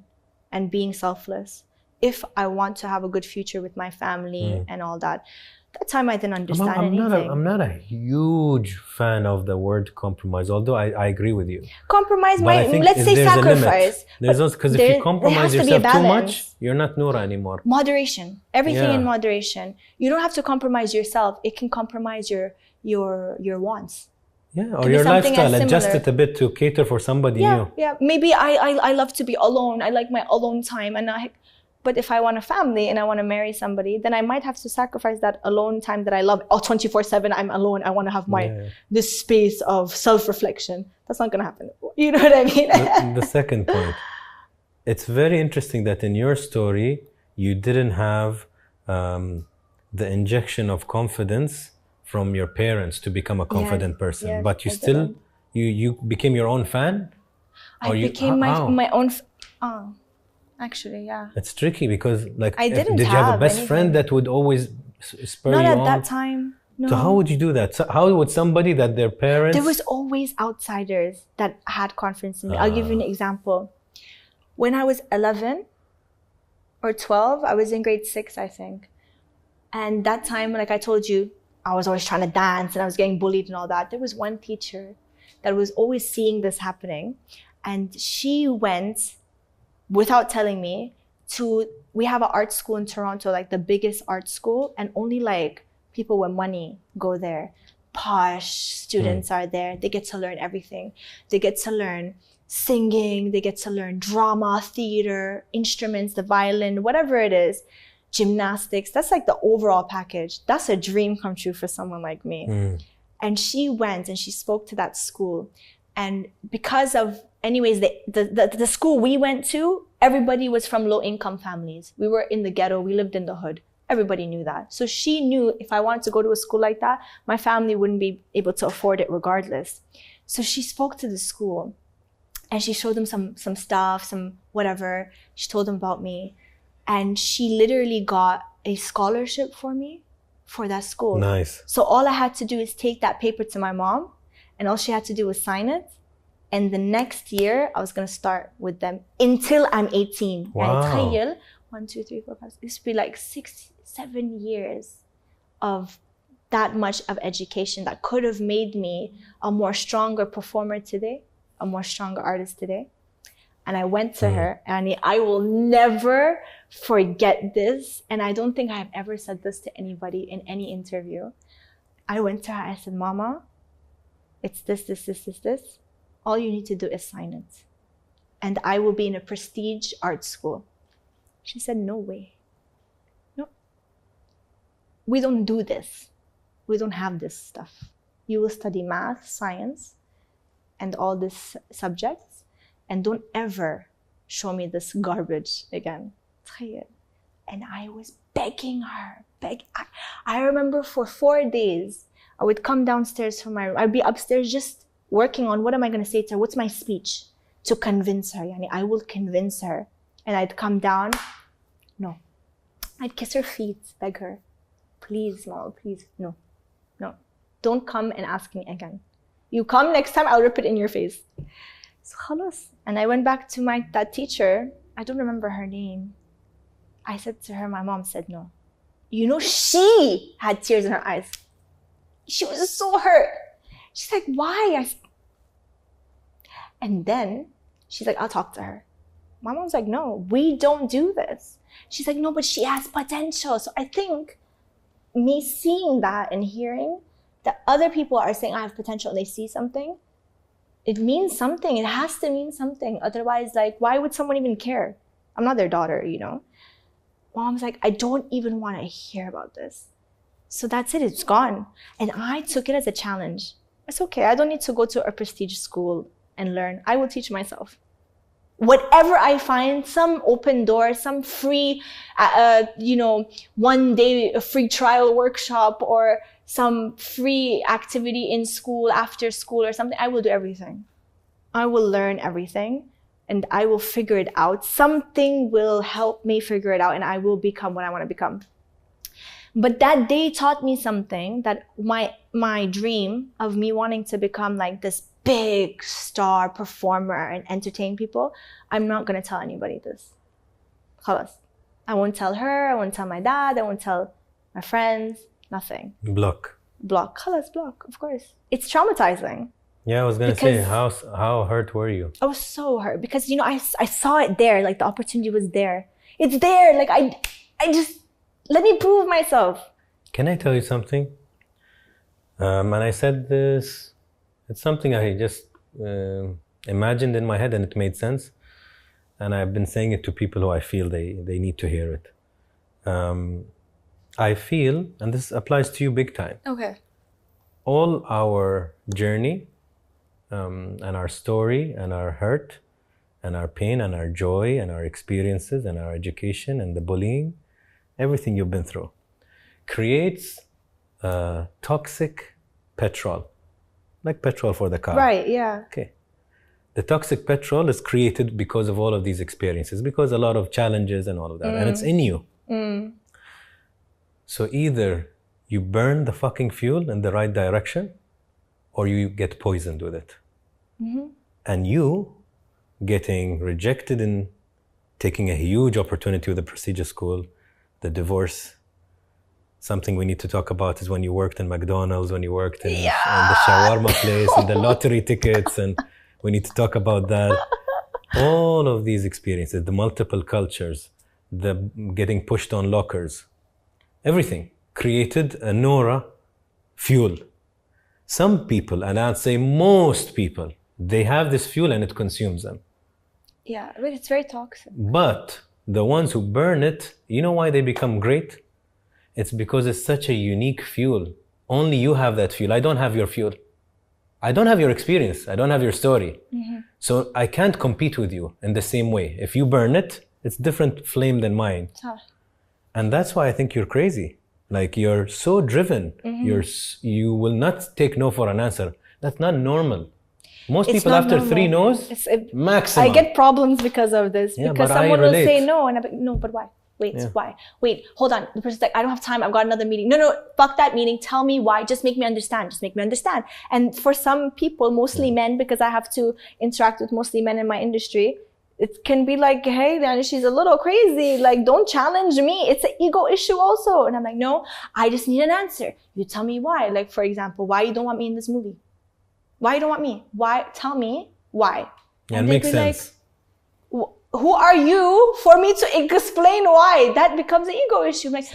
and being selfless if I want to have a good future with my family and all that. That time I didn't understand anything. I'm not a huge fan of the word compromise, although I agree with you. Compromise But I might, think let's say there's a limit. sacrifice. There's also, because if you compromise there has to be a yourself too balance. much, you're not Nora anymore. Moderation. Everything Yeah. in moderation. You don't have to compromise yourself. It can compromise your wants. Yeah, or Could be your something lifestyle, as adjust similar. it a bit to cater for somebody new. Yeah. Maybe I love to be alone. I like my alone time. But if I want a family and I want to marry somebody, then I might have to sacrifice that alone time that I love. 24/7, I'm alone. I want to have this space of self-reflection. That's not going to happen. You know what I mean? The second point, it's very interesting that in your story, you didn't have the injection of confidence from your parents to become a confident person, yes, but you I still, didn't. you became your own fan? I became my own. Actually, yeah. It's tricky because, like, I didn't did you have a have best friend anything. that would always spur Not you at on? that time. No. So how would you do that? So how would somebody that their parents... There was always outsiders that had confidence in me. I'll give you an example. When I was 11 or 12, I was in grade 6, I think. And that time, like I told you, I was always trying to dance and I was getting bullied and all that. There was one teacher that was always seeing this happening. And she went, without telling me, we have an art school in Toronto, like the biggest art school, and only like people with money go there. Posh students are there. They get to learn everything. They get to learn singing. They get to learn drama, theater, instruments, the violin, whatever it is, gymnastics. That's like the overall package. That's a dream come true for someone like me. And she went and she spoke to that school. And because of, anyways, the school we went to, everybody was from low-income families. We were in the ghetto. We lived in the hood. Everybody knew that. So she knew if I wanted to go to a school like that, my family wouldn't be able to afford it regardless. So she spoke to the school and she showed them some stuff, some whatever. She told them about me. And she literally got a scholarship for me for that school. Nice. So all I had to do is take that paper to my mom, and all she had to do was sign it. And the next year, I was going to start with them until I'm 18. Wow. And 1, 2, 3, 4, 5, this would be like 6, 7 years of that much of education that could have made me a more stronger performer today, a more stronger artist today. And I went to her, and I will never forget this. And I don't think I have ever said this to anybody in any interview. I went to her, I said, Mama, it's this. All you need to do is sign it. And I will be in a prestige art school. She said, no way. No. We don't do this. We don't have this stuff. You will study math, science, and all these subjects, and don't ever show me this garbage again. And I was begging her. I remember for 4 days, I would come downstairs from my room. I'd be upstairs just working on what am I going to say to her? What's my speech? To convince her. I will convince her. And I'd come down. No. I'd kiss her feet, beg her, please, Mom, please, no, don't come and ask me again. You come next time, I'll rip it in your face. So khalas. And I went back to that teacher. I don't remember her name. I said to her, my mom said no. You know, she had tears in her eyes. She was so hurt. She's like, why? And then she's like, I'll talk to her. My mom's like, no, we don't do this. She's like, no, but she has potential. So I think me seeing that and hearing that other people are saying I have potential and they see something, it means something. It has to mean something. Otherwise, like, why would someone even care? I'm not their daughter, you know? Mom's like, I don't even want to hear about this. So that's it. It's gone. And I took it as a challenge. It's okay. I don't need to go to a prestigious school and learn. I will teach myself. Whatever I find, some open door, some free, 1 day a free trial workshop or some free activity in school, after school or something, I will do everything. I will learn everything and I will figure it out. Something will help me figure it out and I will become what I want to become. But that day taught me something, that my dream of me wanting to become like this big star performer and entertain people, I'm not going to tell anybody this. Khalas. I won't tell her, I won't tell my dad, I won't tell my friends, nothing. Block. Khalas, block, of course. It's traumatizing. Yeah, I was going to say, how hurt were you? I was so hurt because, I saw it there, like the opportunity was there. It's there, like I just, let me prove myself. Can I tell you something? And I said this, it's something I just imagined in my head and it made sense. And I've been saying it to people who I feel they need to hear it. I feel, and this applies to you big time. Okay. All our journey and our story and our hurt and our pain and our joy and our experiences and our education and the bullying, everything you've been through, creates toxic petrol, like petrol for the car. Right, yeah. Okay. The toxic petrol is created because of all of these experiences, because a lot of challenges and all of that, and it's in you. So either you burn the fucking fuel in the right direction, or you get poisoned with it. And you getting rejected in taking a huge opportunity with a prestigious school, the divorce. Something we need to talk about is when you worked in McDonald's, when you worked in the shawarma place, and the lottery tickets, and we need to talk about that. All of these experiences, the multiple cultures, the getting pushed on lockers, everything created a Nora fuel. Some people, and I'd say most people, they have this fuel and it consumes them. Yeah, but it's very toxic. But the ones who burn it, you know why they become great? It's because it's such a unique fuel. Only you have that fuel. I don't have your fuel. I don't have your experience. I don't have your story. So I can't compete with you in the same way. If you burn it, it's different flame than mine. And that's why I think you're crazy. Like, you're so driven. You will not take no for an answer. That's not normal. Most people after normal. 3 no's, maximum. I get problems because of this. Yeah, because someone will say no, and I'm like, no, but why? Wait, why? Wait, hold on. The person's like, I don't have time. I've got another meeting. No, fuck that meeting. Tell me why. Just make me understand. And for some people, mostly men, because I have to interact with mostly men in my industry, it can be like, hey, then she's a little crazy. Like, don't challenge me. It's an ego issue also. And I'm like, no, I just need an answer. You tell me why. Like, for example, why you don't want me in this movie? Why you don't want me? Why? Tell me why. Yeah, it makes sense. Like, who are you for me to explain why? That becomes an ego issue. Like,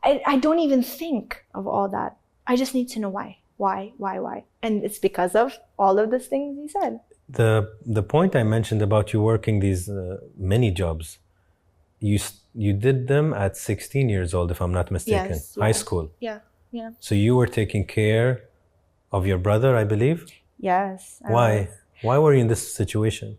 I don't even think of all that. I just need to know why. Why? And it's because of all of these things you said. The point I mentioned about you working these many jobs, you did them at 16 years old, if I'm not mistaken. Yes, high school. Yeah. So you were taking care of your brother, I believe? Yes. Why? Why were you in this situation?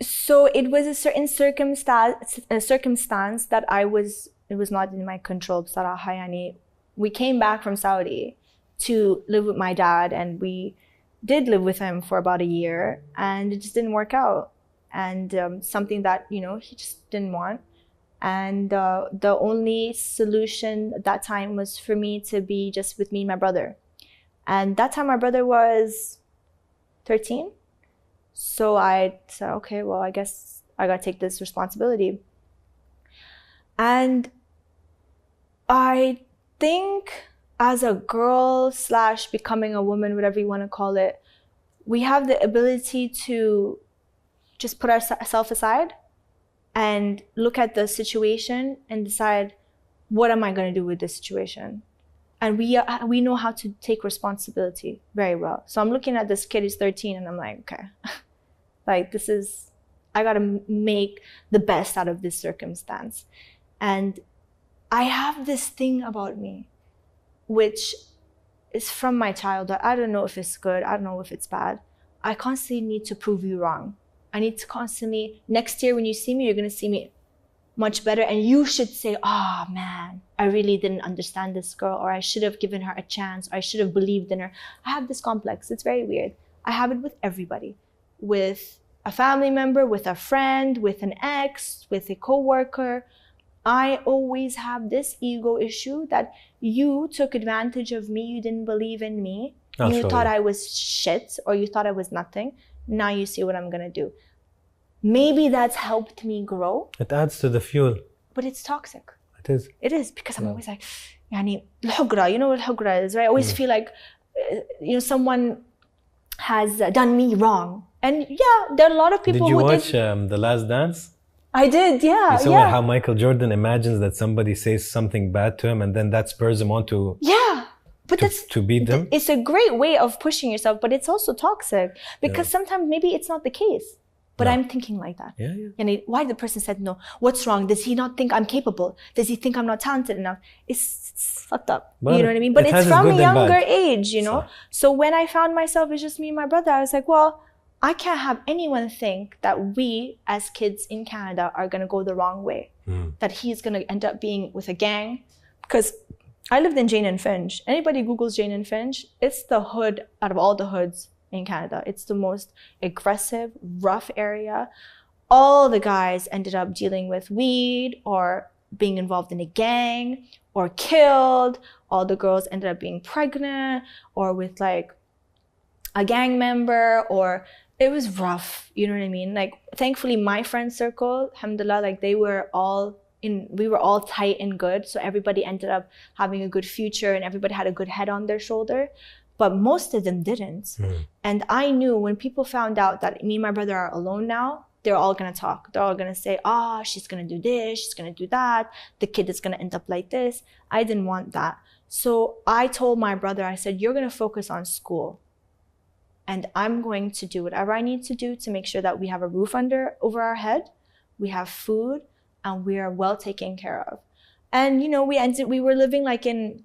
So it was a certain circumstance that it was not in my control. بصراحة يعني, we came back from Saudi to live with my dad, and we did live with him for about a year, and it just didn't work out. And something that, he just didn't want. And the only solution at that time was for me to be just with me and my brother. And that time my brother was 13. So I said, okay, well, I guess I gotta take this responsibility. And I think as a girl / becoming a woman, whatever you want to call it, we have the ability to just put ourselves aside and look at the situation and decide, what am I going to do with this situation? And we know how to take responsibility very well. So I'm looking at this kid who's 13 and I'm like, okay, like I got to make the best out of this circumstance. And I have this thing about me, which is from my childhood. I don't know if it's good. I don't know if it's bad. I constantly need to prove you wrong. I need to constantly, next year when you see me, you're going to see me much better. And you should say, oh man, I really didn't understand this girl, or I should have given her a chance, or I should have believed in her. I have this complex. It's very weird. I have it with everybody, with a family member, with a friend, with an ex, with a coworker. I always have this ego issue that you took advantage of me. You didn't believe in me. Absolutely. You thought I was shit, or you thought I was nothing. Now you see what I'm going to do. Maybe that's helped me grow. It adds to the fuel. But it's toxic. It is. It is, because I'm always like, yani, al-hugra, you know what al-hugra is, right? I always feel like, someone has done me wrong. And yeah, there are a lot of people who did. Did you watch The Last Dance? I did, yeah. You saw how Michael Jordan imagines that somebody says something bad to him, and then that spurs him on to... Yeah. But to beat them. It's a great way of pushing yourself, but it's also toxic, because sometimes maybe it's not the case. But I'm thinking like that. Yeah. And why the person said no? What's wrong? Does he not think I'm capable? Does he think I'm not talented enough? It's fucked up. But you know what I mean? But it's from a younger age, you know? So when I found myself, it's just me and my brother, I was like, well, I can't have anyone think that we as kids in Canada are going to go the wrong way. That he's going to end up being with a gang. Because I lived in Jane and Finch. Anybody Googles Jane and Finch, it's the hood out of all the hoods in Canada. It's the most aggressive, rough area. All the guys ended up dealing with weed or being involved in a gang or killed. All the girls ended up being pregnant or with like a gang member, or it was rough. You know what I mean? Like, thankfully, my friend circle, alhamdulillah, like we were all tight and good. So everybody ended up having a good future and everybody had a good head on their shoulder. But most of them didn't. And I knew when people found out that me and my brother are alone now, they're all going to talk. They're all going to say, she's going to do this, she's going to do that. The kid is going to end up like this. I didn't want that. So I told my brother, I said, you're going to focus on school. And I'm going to do whatever I need to do to make sure that we have a roof over our head, we have food, and we are well taken care of. And, we were living like in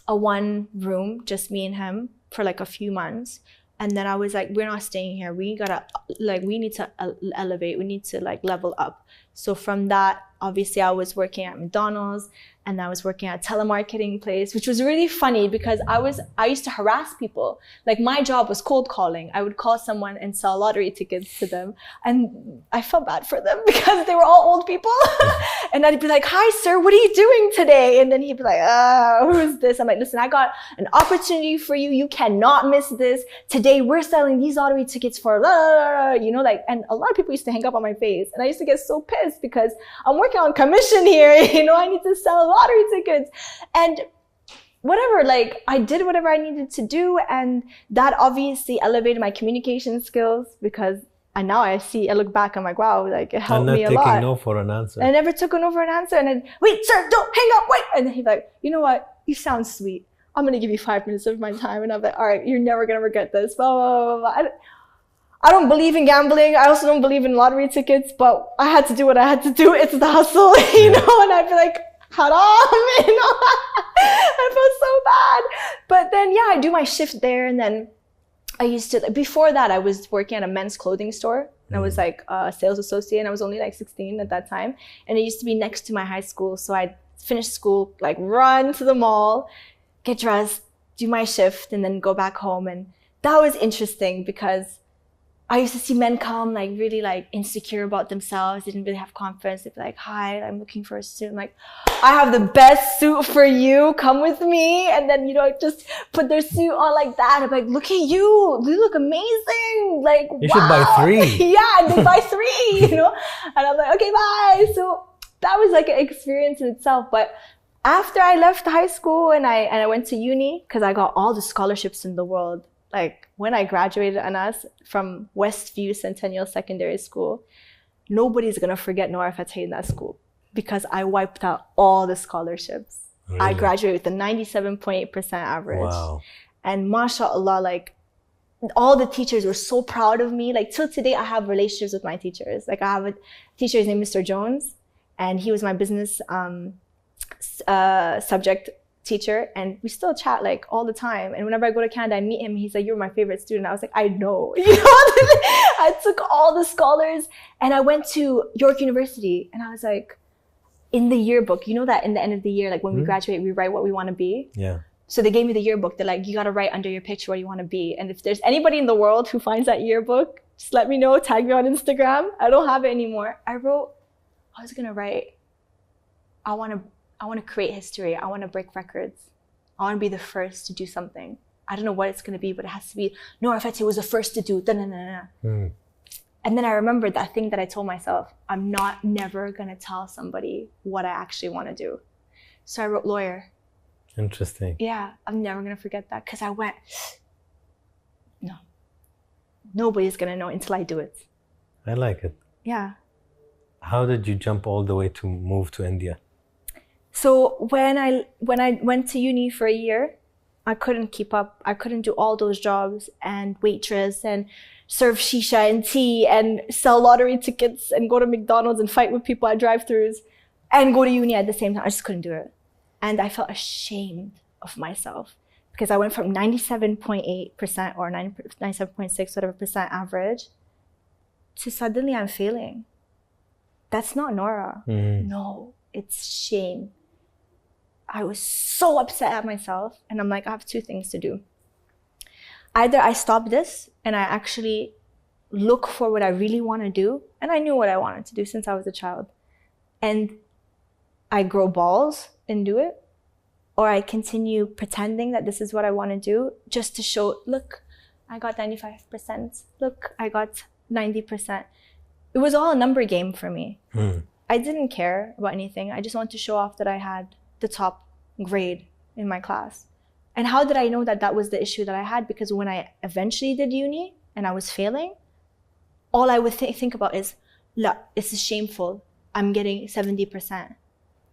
a one room, just me and him, for like a few months. And then I was like, we're not staying here. We need to elevate. We need to like level up. So from that, obviously I was working at McDonald's and I was working at a telemarketing place, which was really funny because I used to harass people. Like my job was cold calling. I would call someone and sell lottery tickets to them. And I felt bad for them because they were all old people. And I'd be like, hi, sir, what are you doing today? And then he'd be like, who is this? I'm like, listen, I got an opportunity for you. You cannot miss this. Today we're selling these lottery tickets for, and a lot of people used to hang up on my face. And I used to get so pissed because I'm working on commission here. I need to sell lottery tickets. And whatever, like I did whatever I needed to do. And that obviously elevated my communication skills because now I look back, I'm like, wow, like it helped me a lot. And not taking no for an answer. I never took a no for an answer. And then, wait, sir, don't hang up, wait. And then he's like, you know what? You sound sweet. I'm going to give you 5 minutes of my time. And I'm like, all right, you're never going to regret this. Blah, blah, blah, blah. I don't believe in gambling. I also don't believe in lottery tickets, but I had to do what I had to do. It's the hustle, and I'd be like, haram, I felt so bad. But then, I do my shift there. And then I used to, before that, I was working at a men's clothing store. And I was like a sales associate, and I was only like 16 at that time. And it used to be next to my high school. So I'd finish school, like run to the mall, get dressed, do my shift, and then go back home. And that was interesting because I used to see men come like really like insecure about themselves, didn't really have confidence. They'd be like, hi, I'm looking for a suit. I'm like, I have the best suit for you. Come with me. And then, just put their suit on like that. I'm like, look at you. You look amazing. Like, you wow. should buy 3. Yeah, and they buy 3, And I'm like, okay, bye. So that was like an experience in itself. But after I left high school and I went to uni, because I got all the scholarships in the world. Like when I graduated, Anas, from Westview Centennial Secondary School, nobody's gonna forget Nora fathi in that school because I wiped out all the scholarships. Really? I graduated with a 97.8% average. Wow. And mashallah, like all the teachers were so proud of me. Like till today, I have relationships with my teachers. Like I have a teacher, his name is Mr. Jones, and he was my business subject teacher, and we still chat like all the time. And whenever I go to Canada, I meet him. He's like, "You're my favorite student." I was like, "I know." I took all the scholars, and I went to York University, and I was like, in the yearbook, that in the end of the year, like when we graduate, we write what we want to be. Yeah. So they gave me the yearbook. They're like, you got to write under your picture what you want to be. And if there's anybody in the world who finds that yearbook, just let me know. Tag me on Instagram. I don't have it anymore. I was gonna write, I want to create history. I want to break records. I want to be the first to do something. I don't know what it's going to be, but it has to be, Nora fathi was the first to do. And then I remembered that thing that I told myself, I'm never going to tell somebody what I actually want to do. So I wrote lawyer. Interesting. Yeah, I'm never going to forget that because I went, no, nobody's going to know until I do it. I like it. Yeah. How did you jump all the way to move to India? So when I went to uni for a year, I couldn't keep up. I couldn't do all those jobs and waitress and serve shisha and tea and sell lottery tickets and go to McDonald's and fight with people at drive-thrus and go to uni at the same time. I just couldn't do it. And I felt ashamed of myself because I went from 97.8% or 97.6 whatever percent average to suddenly I'm failing. That's not Nora. No, it's shame. I was so upset at myself, and I'm like, I have 2 things to do. Either I stop this and I actually look for what I really want to do, and I knew what I wanted to do since I was a child, and I grow balls and do it, or I continue pretending that this is what I want to do just to show, look, I got 95%. Look, I got 90%. It was all a number game for me. I didn't care about anything. I just wanted to show off that I had the top grade in my class. And how did I know that that was the issue that I had? Because when I eventually did uni and I was failing, all I would think about is, look, this is shameful. I'm getting 70%.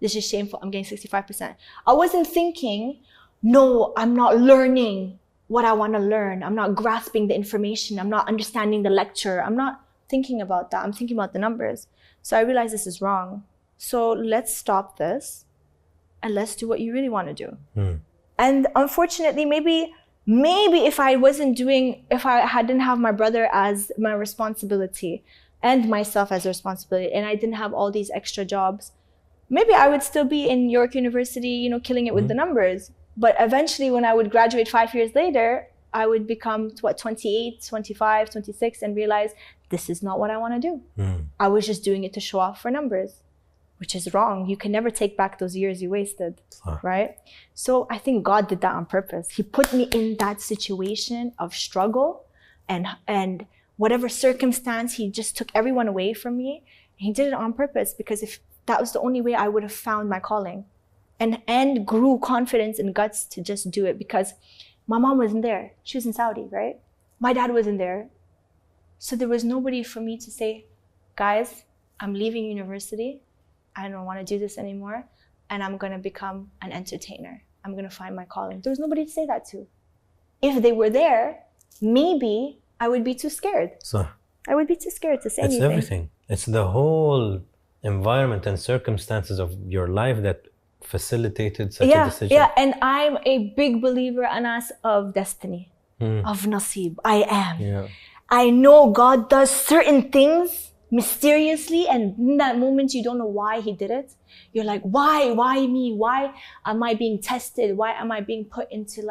This is shameful. I'm getting 65%. I wasn't thinking, no, I'm not learning what I want to learn. I'm not grasping the information. I'm not understanding the lecture. I'm not thinking about that. I'm thinking about the numbers. So I realized this is wrong. So let's stop this and let's do what you really want to do. And unfortunately, maybe if I didn't have my brother as my responsibility and myself as a responsibility, and I didn't have all these extra jobs, maybe I would still be in York University, killing it with the numbers. But eventually when I would graduate 5 years later, I would become 28, 25, 26 and realize this is not what I want to do. I was just doing it to show off for numbers, which is wrong. You can never take back those years you wasted, right? So I think God did that on purpose. He put me in that situation of struggle and whatever circumstance, he just took everyone away from me. He did it on purpose because if that was the only way I would have found my calling and grew confidence and guts to just do it, because my mom wasn't there. She was in Saudi, right? My dad wasn't there. So there was nobody for me to say, guys, I'm leaving university. I don't want to do this anymore. And I'm going to become an entertainer. I'm going to find my calling. There was nobody to say that to. If they were there, maybe I would be too scared. So I would be too scared to say anything. It's everything. It's the whole environment and circumstances of your life that facilitated such a decision. Yeah, and I'm a big believer, Anas, of destiny, of nasib. I am. Yeah. I know God does certain things mysteriously, and in that moment you don't know why he did it. You're like, why me? Why am I being tested? Why am I being put into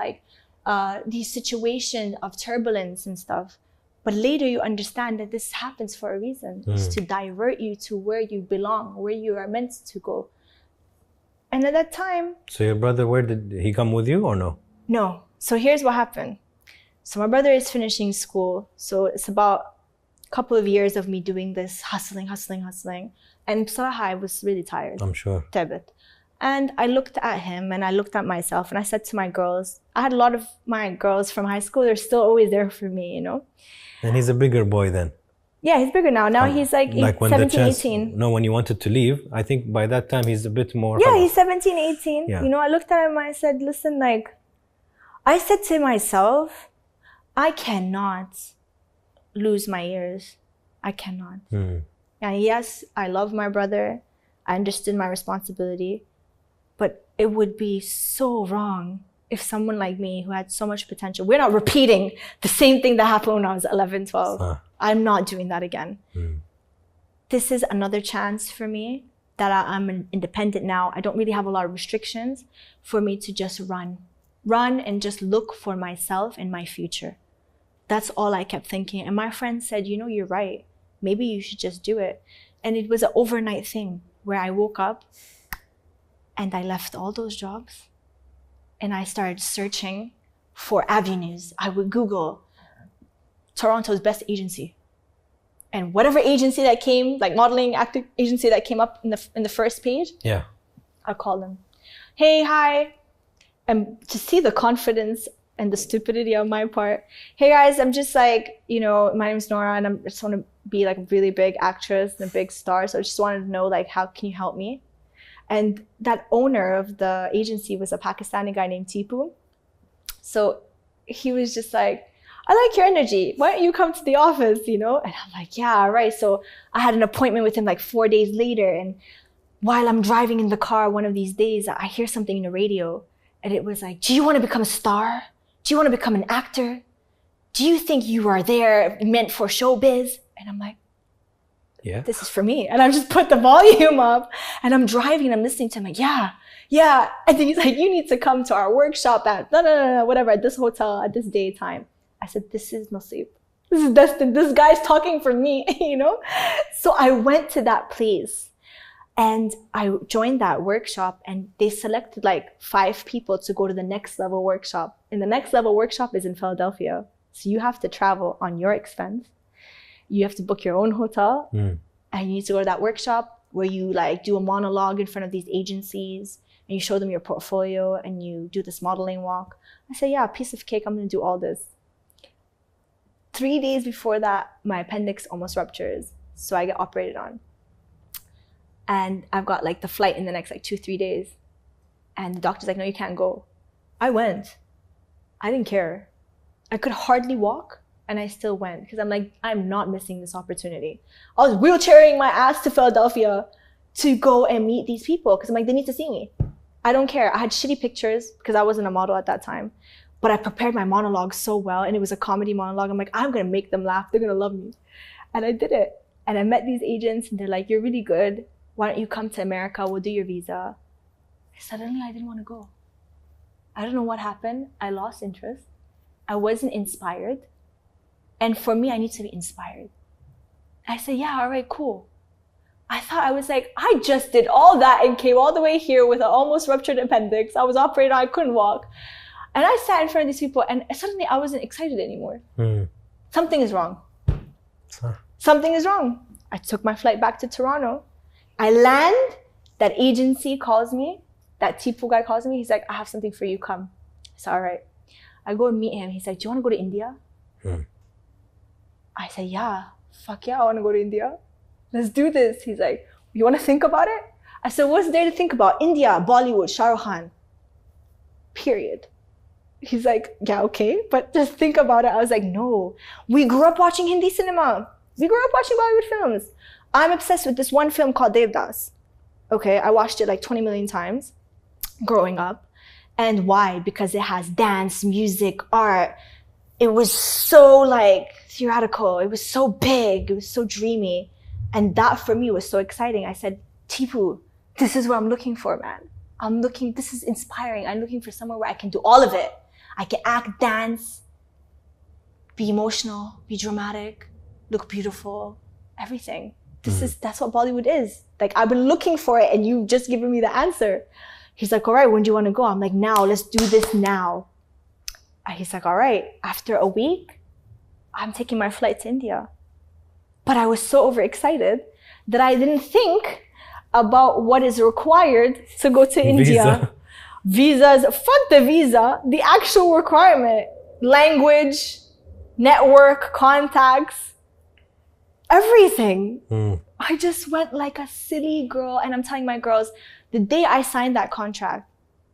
these situations of turbulence and stuff? But later you understand that this happens for a reason. It's to divert you to where you belong, where you are meant to go. And at that time... So your brother, where did he come with you or no? No. So here's what happened. So my brother is finishing school. So it's about a couple of years of me doing this hustling. And bصراحة, I was really tired. I'm sure. تعبت. And I looked at him and I looked at myself and I said to my girls, I had a lot of my girls from high school, they're still always there for me, you know. And he's a bigger boy then? Yeah, he's bigger now. Now he's like 17, 18. No, when you wanted to leave, I think by that time he's a bit more... Yeah, he's 17, 18. Yeah. You know, I looked at him and I said, listen, like, I said to myself, I cannot lose my years. I cannot. And yes, I love my brother. I understood my responsibility. But it would be so wrong if someone like me who had so much potential, we're not repeating the same thing that happened when I was 11, 12. I'm not doing that again. This is another chance for me that I'm independent now. I don't really have a lot of restrictions for me to just run and just look for myself and my future. That's all I kept thinking. And my friend said, you know, you're right. Maybe you should just do it. And it was an overnight thing where I woke up and I left all those jobs and I started searching for avenues. I would Google Toronto's best agency. And whatever agency that came, like modeling, acting agency that came up in the first page, yeah, I called them. Hey, hi. And to see the confidence and the stupidity on my part. Hey guys, I'm just like, you know, my name is Nora and I just want to be like a really big actress and a big star. So I just wanted to know, like, how can you help me? And that owner of the agency was a Pakistani guy named Tipu. So he was just like, I like your energy. Why don't you come to the office, you know? And I'm like, yeah, all right. So I had an appointment with him like 4 days later. And while I'm driving in the car one of these days, I hear something in the radio. And it was like, do you want to become a star? Do you want to become an actor? Do you think you are there meant for showbiz? And I'm like, yeah, this is for me. And I just put the volume up and I'm driving and I'm listening to him like, yeah. And then he's like, you need to come to our workshop at whatever, at this hotel at this day time. I said, this is nasib. This is destined. This guy's talking for me, you know? So I went to that place and I joined that workshop and they selected like 5 people to go to the next level workshop. And the next level workshop is in Philadelphia. So you have to travel on your expense. You have to book your own hotel and you need to go to that workshop where you like do a monologue in front of these agencies and you show them your portfolio and you do this modeling walk. I said, yeah, piece of cake. I'm going to do all this. 3 days before that, my appendix almost ruptures. So I get operated on. And I've got like the flight in the next like 2-3 days. And the doctor's like, no, you can't go. I went. I didn't care. I could hardly walk. And I still went because I'm like, I'm not missing this opportunity. I was wheelchairing my ass to Philadelphia to go and meet these people because I'm like, they need to see me. I don't care. I had shitty pictures because I wasn't a model at that time. But I prepared my monologue so well and it was a comedy monologue. I'm like, I'm going to make them laugh. They're going to love me. And I did it. And I met these agents and they're like, you're really good. Why don't you come to America? We'll do your visa. Suddenly, I didn't want to go. I don't know what happened. I lost interest. I wasn't inspired. And for me, I need to be inspired. I said, yeah, all right, cool. I thought, I was like, I just did all that and came all the way here with an almost ruptured appendix. I was operated on, I couldn't walk. And I sat in front of these people and suddenly I wasn't excited anymore. Something is wrong. Something is wrong. I took my flight back to Toronto. I land, that agency calls me, that Tipu guy calls me. He's like, I have something for you, come. I said, all right. I go and meet him. He's like, do you want to go to India? I said, yeah, fuck yeah, I want to go to India. Let's do this. He's like, you want to think about it? I said, what's there to think about? India, Bollywood, Shah Rukh Khan. Period. He's like, yeah, okay, but just think about it. I was like, no, we grew up watching Hindi cinema. We grew up watching Bollywood films. I'm obsessed with this one film called Devdas. Okay, I watched it like 20 million times growing up. And why? Because it has dance, music, art. It was so like theoretical. It was so big. It was so dreamy. And that for me was so exciting. I said, Tipu, this is what I'm looking for, man. This is inspiring. I'm looking for somewhere where I can do all of it. I can act, dance, be emotional, be dramatic, look beautiful, everything. That's what Bollywood is. Like, I've been looking for it and you've just given me the answer. He's like, all right, when do you want to go? I'm like, now, let's do this now. And he's like, all right, after a week, I'm taking my flight to India. But I was so overexcited that I didn't think about what is required to go to India. Visas, fuck the visa, the actual requirement, language, network, contacts, everything. I just went like a silly girl. And I'm telling my girls, the day I signed that contract,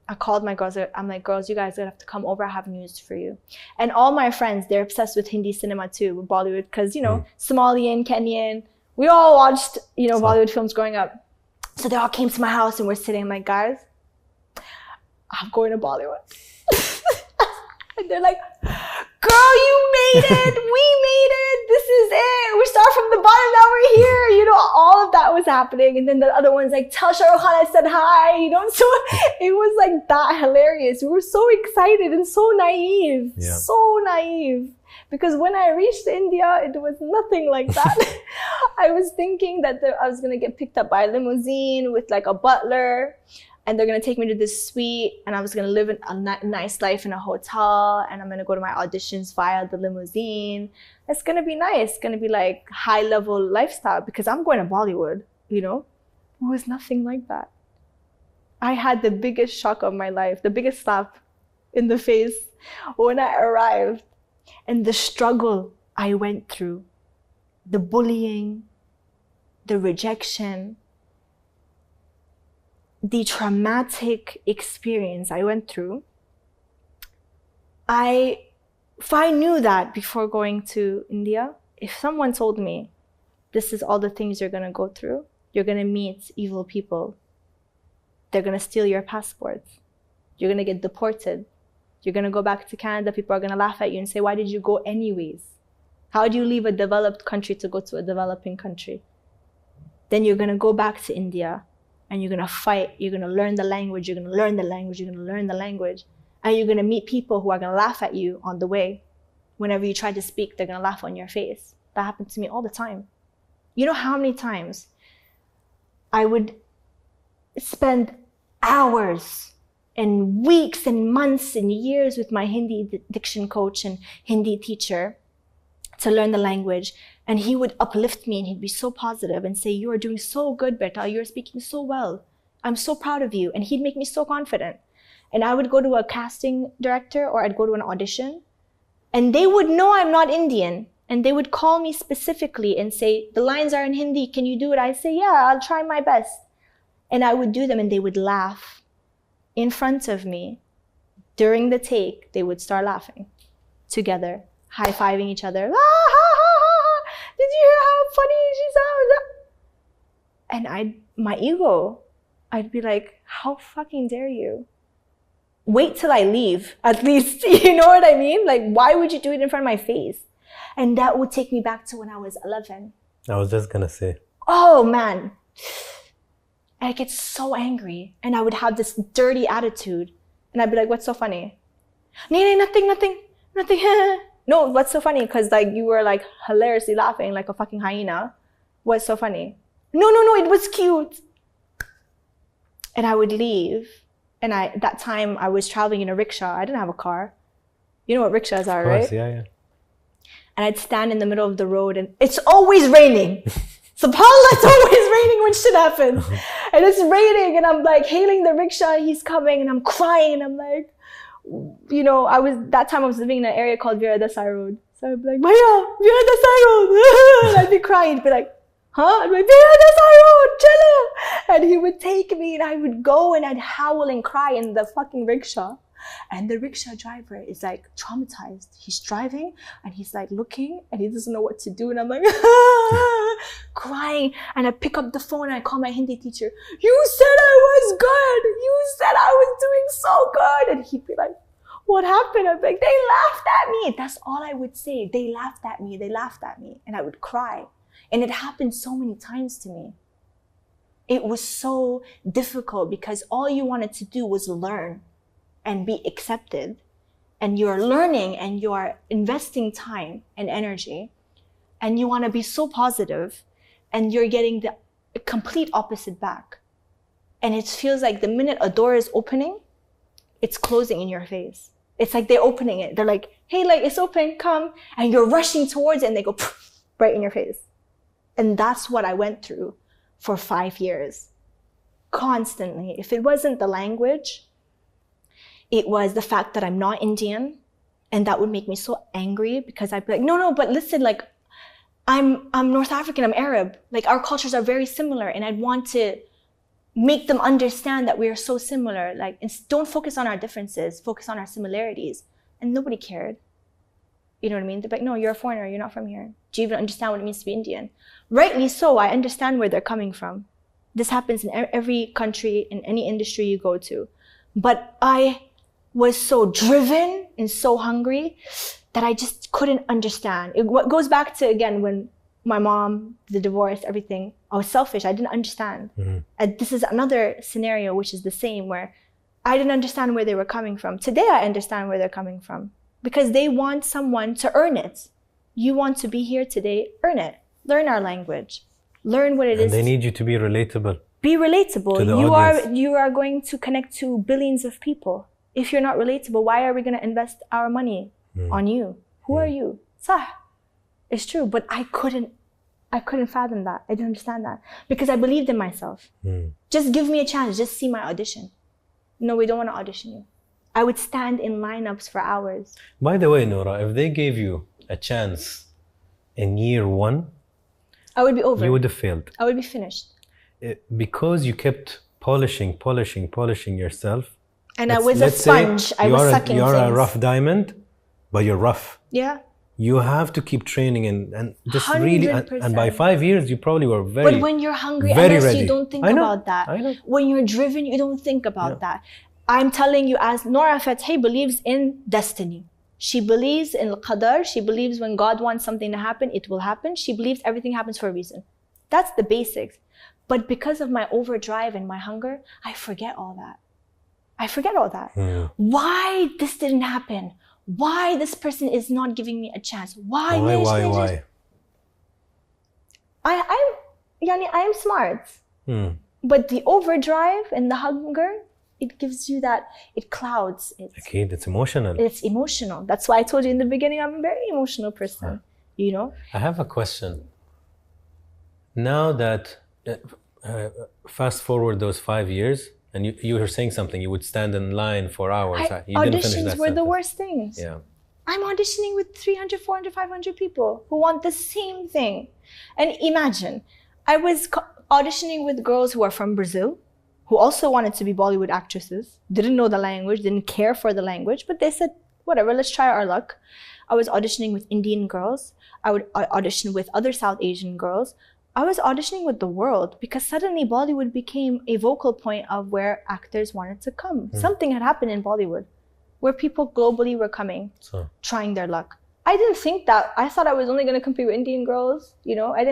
I called my girls. I'm like, girls, you guys have to come over. I have news for you. And all my friends, they're obsessed with Hindi cinema too, with Bollywood, because, you know, Somalian, Kenyan, we all watched, you know, Bollywood films growing up. So they all came to my house and we're sitting. I'm like, guys, I'm going to Bollywood. And they're like, girl, you made it. We made it. This is it. We start from the bottom, now we're here. You know, all of that was happening. And then the other one's like, tell Shah Rukh Khan I said hi. You know, so it was like that hilarious. We were so excited and so naive. Yeah. So naive. Because when I reached India, it was nothing like that. I was thinking that I was going to get picked up by a limousine with like a butler. And they're going to take me to this suite, and I was going to live a nice life in a hotel, and I'm going to go to my auditions via the limousine. It's going to be nice. It's going to be like high-level lifestyle because I'm going to Bollywood, you know? It was nothing like that. I had the biggest shock of my life, the biggest slap in the face when I arrived, and the struggle I went through, the bullying, the rejection, the traumatic experience I went through. If I knew that before going to India, if someone told me, this is all the things you're going to go through, you're going to meet evil people, they're going to steal your passports, you're going to get deported, you're going to go back to Canada, people are going to laugh at you and say, why did you go anyways? How do you leave a developed country to go to a developing country? Then you're going to go back to India, and you're going to fight, you're going to learn the language, you're going to learn the language, you're going to learn the language. And you're going to meet people who are going to laugh at you on the way. Whenever you try to speak, they're going to laugh on your face. That happened to me all the time. You know how many times I would spend hours and weeks and months and years with my Hindi diction coach and Hindi teacher to learn the language. And he would uplift me and he'd be so positive and say, you are doing so good, Beta. You're speaking so well. I'm so proud of you. And he'd make me so confident. And I would go to a casting director or I'd go to an audition and they would know I'm not Indian. And they would call me specifically and say, the lines are in Hindi. Can you do it? I say, yeah, I'll try my best. And I would do them and they would laugh in front of me. During the take, they would start laughing together, high-fiving each other. Did you hear how funny she sounds? And my ego, I'd be like, how fucking dare you? Wait till I leave, at least, you know what I mean? Like, why would you do it in front of my face? And that would take me back to when I was 11. I was just gonna say. Oh, man. I get so angry. And I would have this dirty attitude. And I'd be like, what's so funny? Nothing. No, what's so funny? Because like you were like hilariously laughing like a fucking hyena. What's so funny? No, it was cute. And I would leave. And that time I was traveling in a rickshaw. I didn't have a car. You know what rickshaws are, right? Yeah. And I'd stand in the middle of the road and it's always raining. SubhanAllah, it's always raining when shit happens. And it's raining and I'm like hailing the rickshaw. He's coming and I'm crying and I'm like, you know, that time I was living in an area called Veera Desai Road. So I'd be like, Bhaiya, Veera Desai Road. And I'd be crying. He'd be like, huh? I'd be like, Veera Desai Road, chalo. And he would take me and I would go and I'd howl and cry in the fucking rickshaw. And the rickshaw driver is like traumatized. He's driving and he's like looking and he doesn't know what to do. And I'm like, crying. And I pick up the phone and I call my Hindi teacher. You said I was good. You said I was doing so good. And he'd be like, what happened? I'd be like, they laughed at me. That's all I would say. They laughed at me. They laughed at me. And I would cry. And it happened so many times to me. It was so difficult because all you wanted to do was learn and be accepted. and you're learning and you are investing time and energy and you want to be so positive and you're getting the complete opposite back. And it feels like the minute a door is opening, it's closing in your face. It's like they're opening it. They're like, hey, like it's open, come. And you're rushing towards it and they go right in your face. And that's what I went through for 5 years. Constantly. If it wasn't the language, it was the fact that I'm not Indian. And that would make me so angry because I'd be like, no, but listen, like I'm North African, I'm Arab. Like our cultures are very similar. And I'd want to make them understand that we are so similar. Like, don't focus on our differences, focus on our similarities. And nobody cared. You know what I mean? They're like, no, you're a foreigner, you're not from here. Do you even understand what it means to be Indian? Rightly so, I understand where they're coming from. This happens in every country, in any industry you go to. But I was so driven and so hungry that I just couldn't understand. It goes back to, again, when my mom, the divorce, everything, I was selfish. I didn't understand. Mm-hmm. And this is another scenario which is the same, where I didn't understand where they were coming from. Today, I understand where they're coming from because they want someone to earn it. You want to be here today, earn it. Learn our language. Learn what it is. They need you to be relatable. Be relatable. To the audience. You are going to connect to billions of people. If you're not relatable, why are we going to invest our money on you? Who are you? Sah. It's true, but I couldn't fathom that. I didn't understand that because I believed in myself. Just give me a chance. Just see my audition. No, we don't want to audition you. I would stand in lineups for hours. By the way, Nora, if they gave you a chance in year 1, I would be over. You would have failed. I would be finished. Because you kept polishing yourself. And I was a sponge. I was sucking things. You're a rough diamond, but you're rough. Yeah. You have to keep training and just 100%. really, and by 5 years, you probably were very But when you're hungry, ready. you don't think about that. I know. When you're driven, you don't think about that. I'm telling you, as Nora Fathi believes in destiny. She believes in qadar. She believes when God wants something to happen, it will happen. She believes everything happens for a reason. That's the basics. But because of my overdrive and my hunger, I forget all that. Why this didn't happen? Why this person is not giving me a chance? Why? I am smart. But the overdrive and the hunger, it gives you that, it clouds it. Okay, it's emotional. It's emotional. That's why I told you in the beginning, I'm a very emotional person, you know? I have a question. Now that, fast forward those 5 years, and you were saying something, you would stand in line for hours. Auditions were the worst things. Yeah. I'm auditioning with 300, 400, 500 people who want the same thing. And imagine, I was auditioning with girls who are from Brazil, who also wanted to be Bollywood actresses, didn't know the language, didn't care for the language, but they said, whatever, let's try our luck. I was auditioning with Indian girls. I would audition with other South Asian girls. I was auditioning with the world because suddenly Bollywood became a vocal point of where actors wanted to come. Something had happened in Bollywood where people globally were coming, trying their luck. I didn't think that. I thought I was only going to compete with Indian girls. You know, I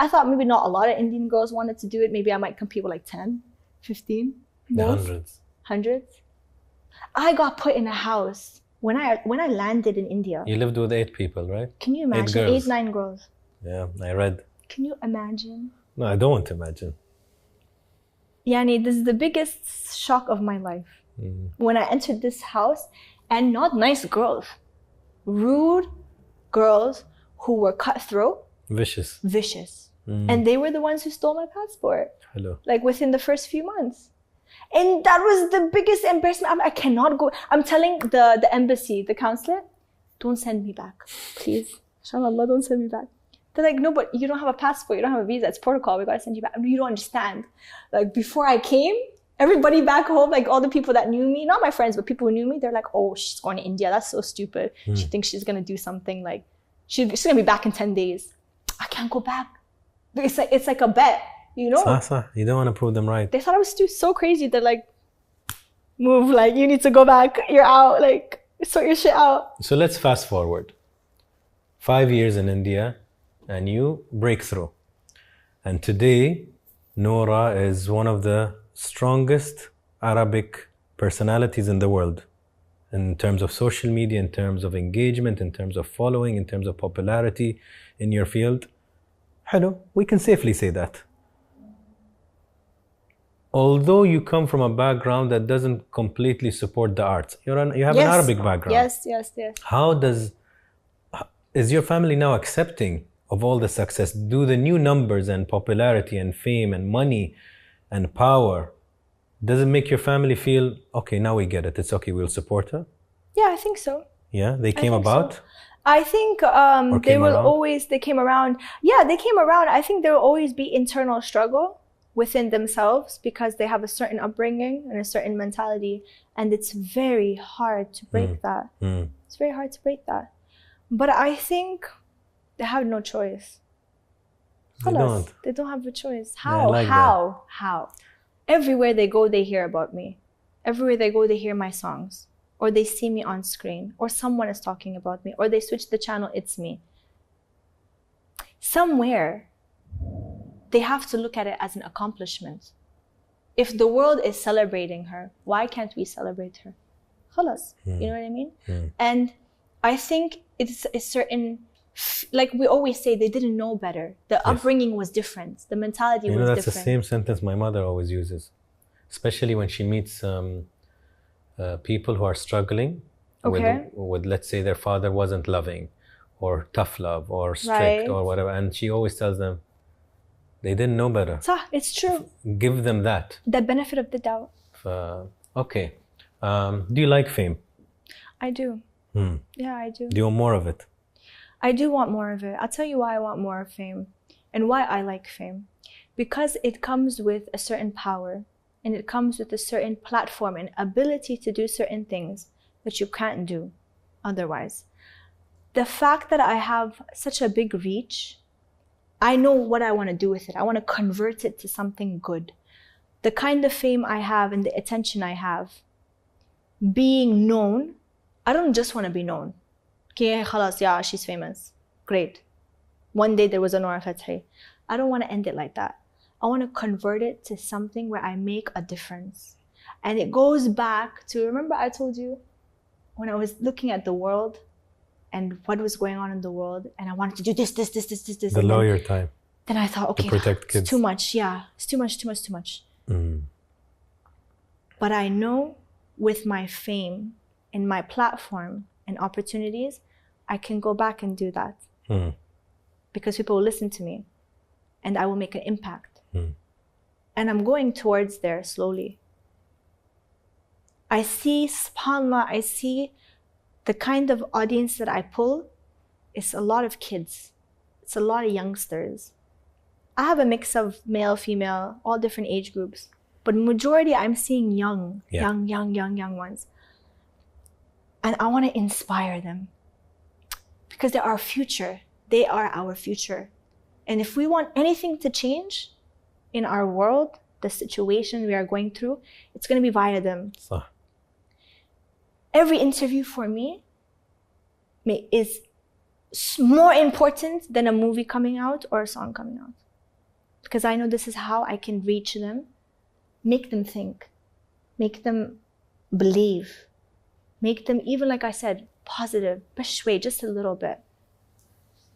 thought maybe not a lot of Indian girls wanted to do it. Maybe I might compete with like 10, 15. Hundreds. I got put in a house when I landed in India. You lived with 8 people, right? Can you imagine? 8, 9 girls. Yeah, I read. Can you imagine? No, I don't want to imagine. Yani, this is the biggest shock of my life. When I entered this house, and not nice girls, rude girls who were cutthroat. Vicious. And they were the ones who stole my passport. Hello. Like within the first few months. And that was the biggest embarrassment. I cannot go. I'm telling the embassy, the consulate, don't send me back, please. Inshallah, don't send me back. They're like, no, but you don't have a passport, you don't have a visa, it's protocol, we gotta send you back. You don't understand. Like before I came, everybody back home, like all the people that knew me, not my friends, but people who knew me, they're like, oh, she's going to India, that's so stupid. She thinks she's gonna do something like, she's gonna be back in 10 days. I can't go back. It's like a bet, you know? You don't want to prove them right. They thought I was so crazy. They're like, move, like you need to go back, you're out, like sort your shit out. So let's fast forward. 5 years in India, and you break through. And today, Nora is one of the strongest Arabic personalities in the world. in terms of social media, in terms of engagement, in terms of following, in terms of popularity in your field. Hello, we can safely say that. Although you come from a background that doesn't completely support the arts, you have an Arabic background. Yes. Is your family now accepting of all the success? Do the new numbers and popularity and fame and money and power, does it make your family feel, okay, now we get it, it's okay, we'll support her? Yeah, I think so. Yeah, they came about? So. I think they came around. Yeah, they came around. I think there will always be internal struggle within themselves because they have a certain upbringing and a certain mentality, and it's very hard to break that. It's very hard to break that. But I think they have no choice. They don't have a choice. How? Yeah, How? Everywhere they go, they hear about me. Everywhere they go, they hear my songs. Or they see me on screen. Or someone is talking about me. Or they switch the channel, it's me. Somewhere, they have to look at it as an accomplishment. If the world is celebrating her, why can't we celebrate her? Khalas. You know what I mean? And I think it's a certain, like we always say, they didn't know better. The upbringing was different. The mentality was different. That's the same sentence my mother always uses, especially when she meets people who are struggling with, let's say, their father wasn't loving, or tough love, or strict, or whatever. And she always tells them, they didn't know better. It's true. Give them that. The benefit of the doubt. Okay. Do you like fame? I do. Yeah, I do. Do you want more of it? I do want more of it. I'll tell you why I want more of fame and why I like fame. Because it comes with a certain power, and it comes with a certain platform and ability to do certain things that you can't do otherwise. The fact that I have such a big reach, I know what I want to do with it. I want to convert it to something good. The kind of fame I have and the attention I have, being known, I don't just want to be known. Okay, khalas, yeah, she's famous. Great. One day there was a Nora fathi. I don't want to end it like that. I want to convert it to something where I make a difference. And it goes back to, remember I told you when I was looking at the world and what was going on in the world, and I wanted to do this. The lawyer time. Then I thought, okay, to protect kids. It's too much. Yeah, it's too much. But I know with my fame and my platform and opportunities, I can go back and do that. Because people will listen to me and I will make an impact. And I'm going towards there slowly. I see, subhanAllah, I see the kind of audience that I pull is a lot of kids. It's a lot of youngsters. I have a mix of male, female, all different age groups. But majority I'm seeing young ones. And I want to inspire them. Because they're our future. They are our future. And if we want anything to change in our world, the situation we are going through, it's going to be via them. Every interview for me is more important than a movie coming out or a song coming out. Because I know this is how I can reach them, make them think, make them believe, make them, even like I said, positive, bashway, just a little bit,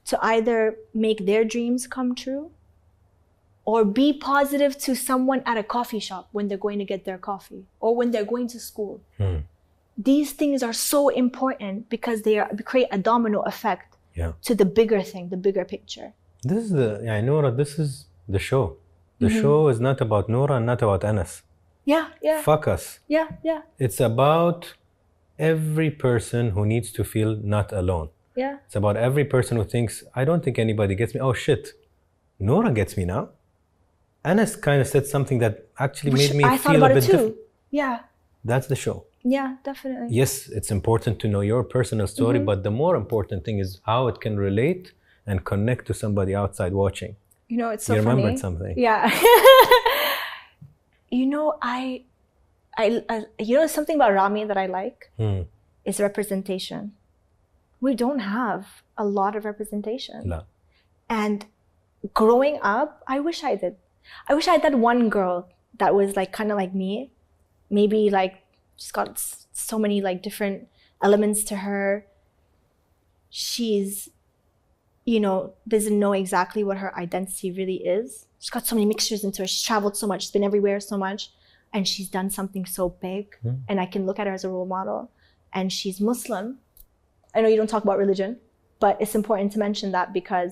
to either make their dreams come true or be positive to someone at a coffee shop when they're going to get their coffee or when they're going to school. These things are so important because they create a domino effect to the bigger thing, the bigger picture. This is Nora, this is the show. The show is not about Nora and not about Anas. Yeah. Fuck us. Yeah. It's about every person who needs to feel not alone. Yeah. It's about every person who thinks, I don't think anybody gets me. Oh shit, Nora gets me now. Anas kind of said something that actually made me feel a bit different. Yeah. That's the show. Yeah, definitely. Yes, it's important to know your personal story, but the more important thing is how it can relate and connect to somebody outside watching. You know, it's so funny. You remembered something. Yeah. You know, I you know, something about Rami that I like is representation. We don't have a lot of representation. No. And growing up, I wish I did. I wish I had that one girl that was like kind of like me, maybe like She's got so many like different elements to her. She's, you know, doesn't know exactly what her identity really is. She's got so many mixtures into her. She's traveled so much, she's been everywhere so much, and she's done something so big. And I can look at her as a role model. And she's Muslim. I know you don't talk about religion, but it's important to mention that because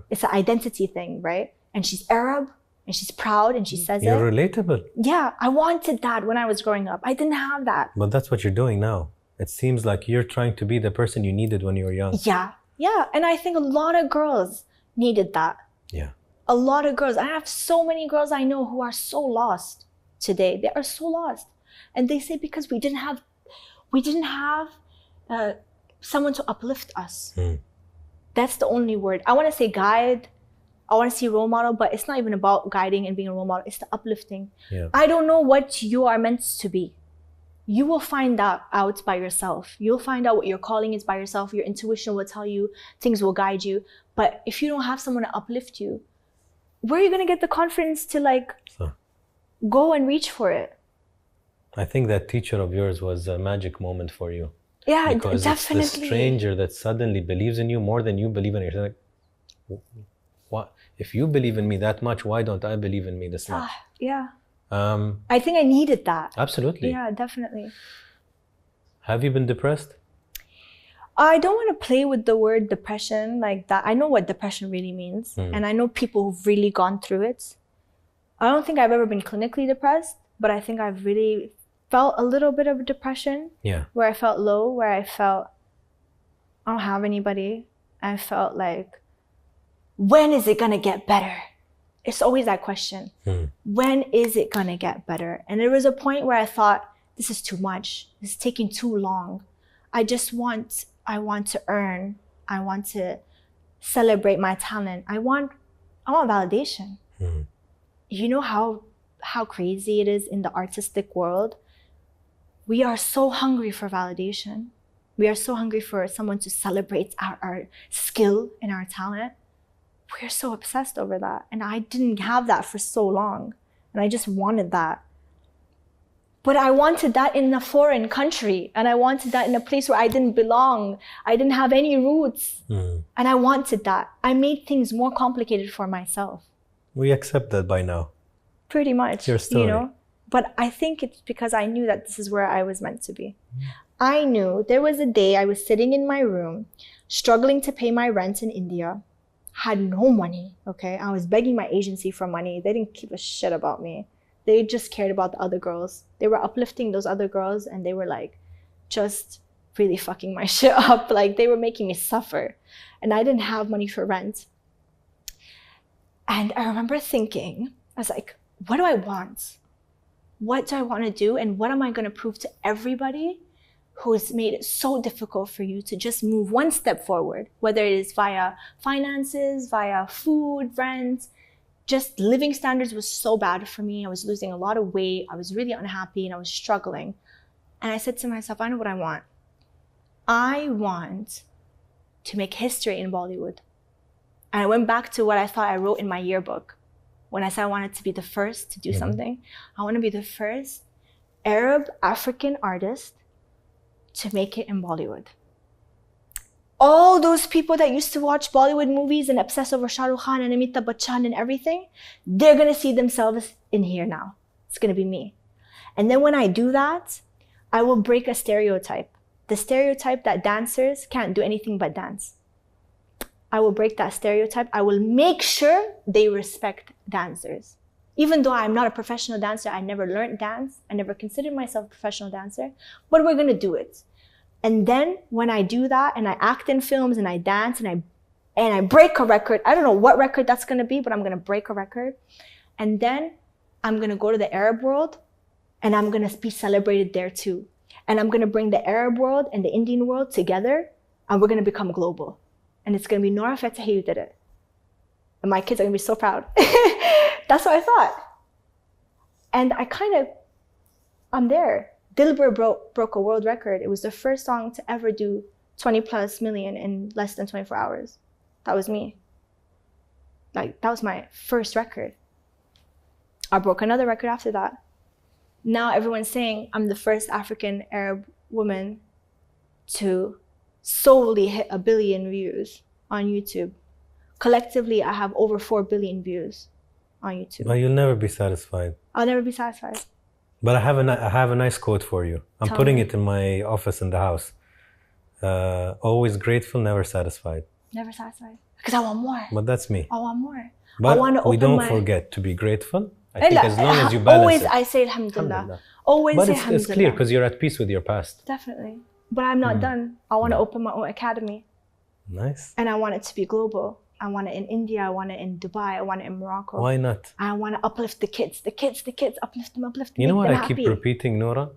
it's an identity thing, right? And she's Arab, and she's proud, and she says You're relatable. Yeah, I wanted that when I was growing up. I didn't have that. But that's what you're doing now. It seems like you're trying to be the person you needed when you were young. Yeah, yeah. And I think a lot of girls needed that. Yeah. A lot of girls. I have so many girls I know who are so lost today. They are so lost. And they say because we didn't have someone to uplift us. That's the only word. I want to say guide. I want to see role model, but it's not even about guiding and being a role model. It's the uplifting. Yeah. I don't know what you are meant to be. You will find that out by yourself. You'll find out what your calling is by yourself. Your intuition will tell you. Things will guide you. But if you don't have someone to uplift you, where are you going to get the confidence to like go and reach for it? I think that teacher of yours was a magic moment for you. Yeah, because definitely. It's the stranger that suddenly believes in you more than you believe in yourself. Like, what? If you believe in me that much, why don't I believe in me this much? Yeah. I think I needed that. Absolutely. Yeah, definitely. Have you been depressed? I don't want to play with the word depression like that. I know what depression really means. And I know people who've really gone through it. I don't think I've ever been clinically depressed, but I think I've really felt a little bit of depression. Yeah. Where I felt low, where I felt I don't have anybody. I felt like, when is it going to get better? It's always that question. When is it going to get better? And there was a point where I thought, this is too much. This is taking too long. I want to earn. I want to celebrate my talent. I want validation. You know how crazy it is in the artistic world? We are so hungry for validation. We are so hungry for someone to celebrate our skill and our talent. We're so obsessed over that. And I didn't have that for so long. And I just wanted that. But I wanted that in a foreign country. And I wanted that in a place where I didn't belong. I didn't have any roots. And I wanted that. I made things more complicated for myself. We accept that by now. Pretty much. Your story. You know? But I think it's because I knew that this is where I was meant to be. I knew there was a day I was sitting in my room, struggling to pay my rent in India, had no money, okay? I was begging my agency for money. They didn't give a shit about me. They just cared about the other girls. They were uplifting those other girls and they were like, just really fucking my shit up. Like they were making me suffer. And I didn't have money for rent. And I remember thinking, I was like, what do I want? What do I want to do? And what am I going to prove to everybody who has made it so difficult for you to just move one step forward, whether it is via finances, via food, rent, just living standards was so bad for me. I was losing a lot of weight. I was really unhappy and I was struggling. And I said to myself, I know what I want. I want to make history in Bollywood. And I went back to what I thought I wrote in my yearbook. When I said I wanted to be the first to do something, I want to be the first Arab African artist to make it in Bollywood. All those people that used to watch Bollywood movies and obsess over Shah Rukh Khan and Amitabh Bachchan and everything, they're going to see themselves in here now. It's going to be me. And then when I do that, I will break a stereotype. The stereotype that dancers can't do anything but dance. I will break that stereotype. I will make sure they respect dancers. Even though I'm not a professional dancer, I never learned dance. I never considered myself a professional dancer, but we're going to do it. And then when I do that and I act in films and I dance and I break a record, I don't know what record that's going to be, but I'm going to break a record. And then I'm going to go to the Arab world and I'm going to be celebrated there too. And I'm going to bring the Arab world and the Indian world together and we're going to become global. And it's going to be Nora fathi who did it. And my kids are going to be so proud. That's what I thought. And I'm there. Dilbar broke a world record. It was the first song to ever do 20+ million in less than 24 hours. That was me. Like, that was my first record. I broke another record after that. Now everyone's saying I'm the first African Arab woman to solely hit 1 billion views on YouTube. Collectively, I have over 4 billion views on YouTube. But you'll never be satisfied. I'll never be satisfied. But I have a nice quote for you. I'm Tell putting me. it in my office in the house. Always grateful, never satisfied. Never satisfied. Because I want more. But that's me. I want more. But I want to we open don't my... forget to be grateful. I think as long as you balance always it. I say Alhamdulillah. Alhamdulillah. Always But say it's Alhamdulillah. clear because you're at peace with your past. Definitely. But I'm not done. I want to open my own academy. Nice. And I want it to be global. I want it in India. I want it in Dubai. I want it in Morocco. Why not? I want to uplift the kids. The kids, uplift them. You know what make I them keep happy. repeating, Nora?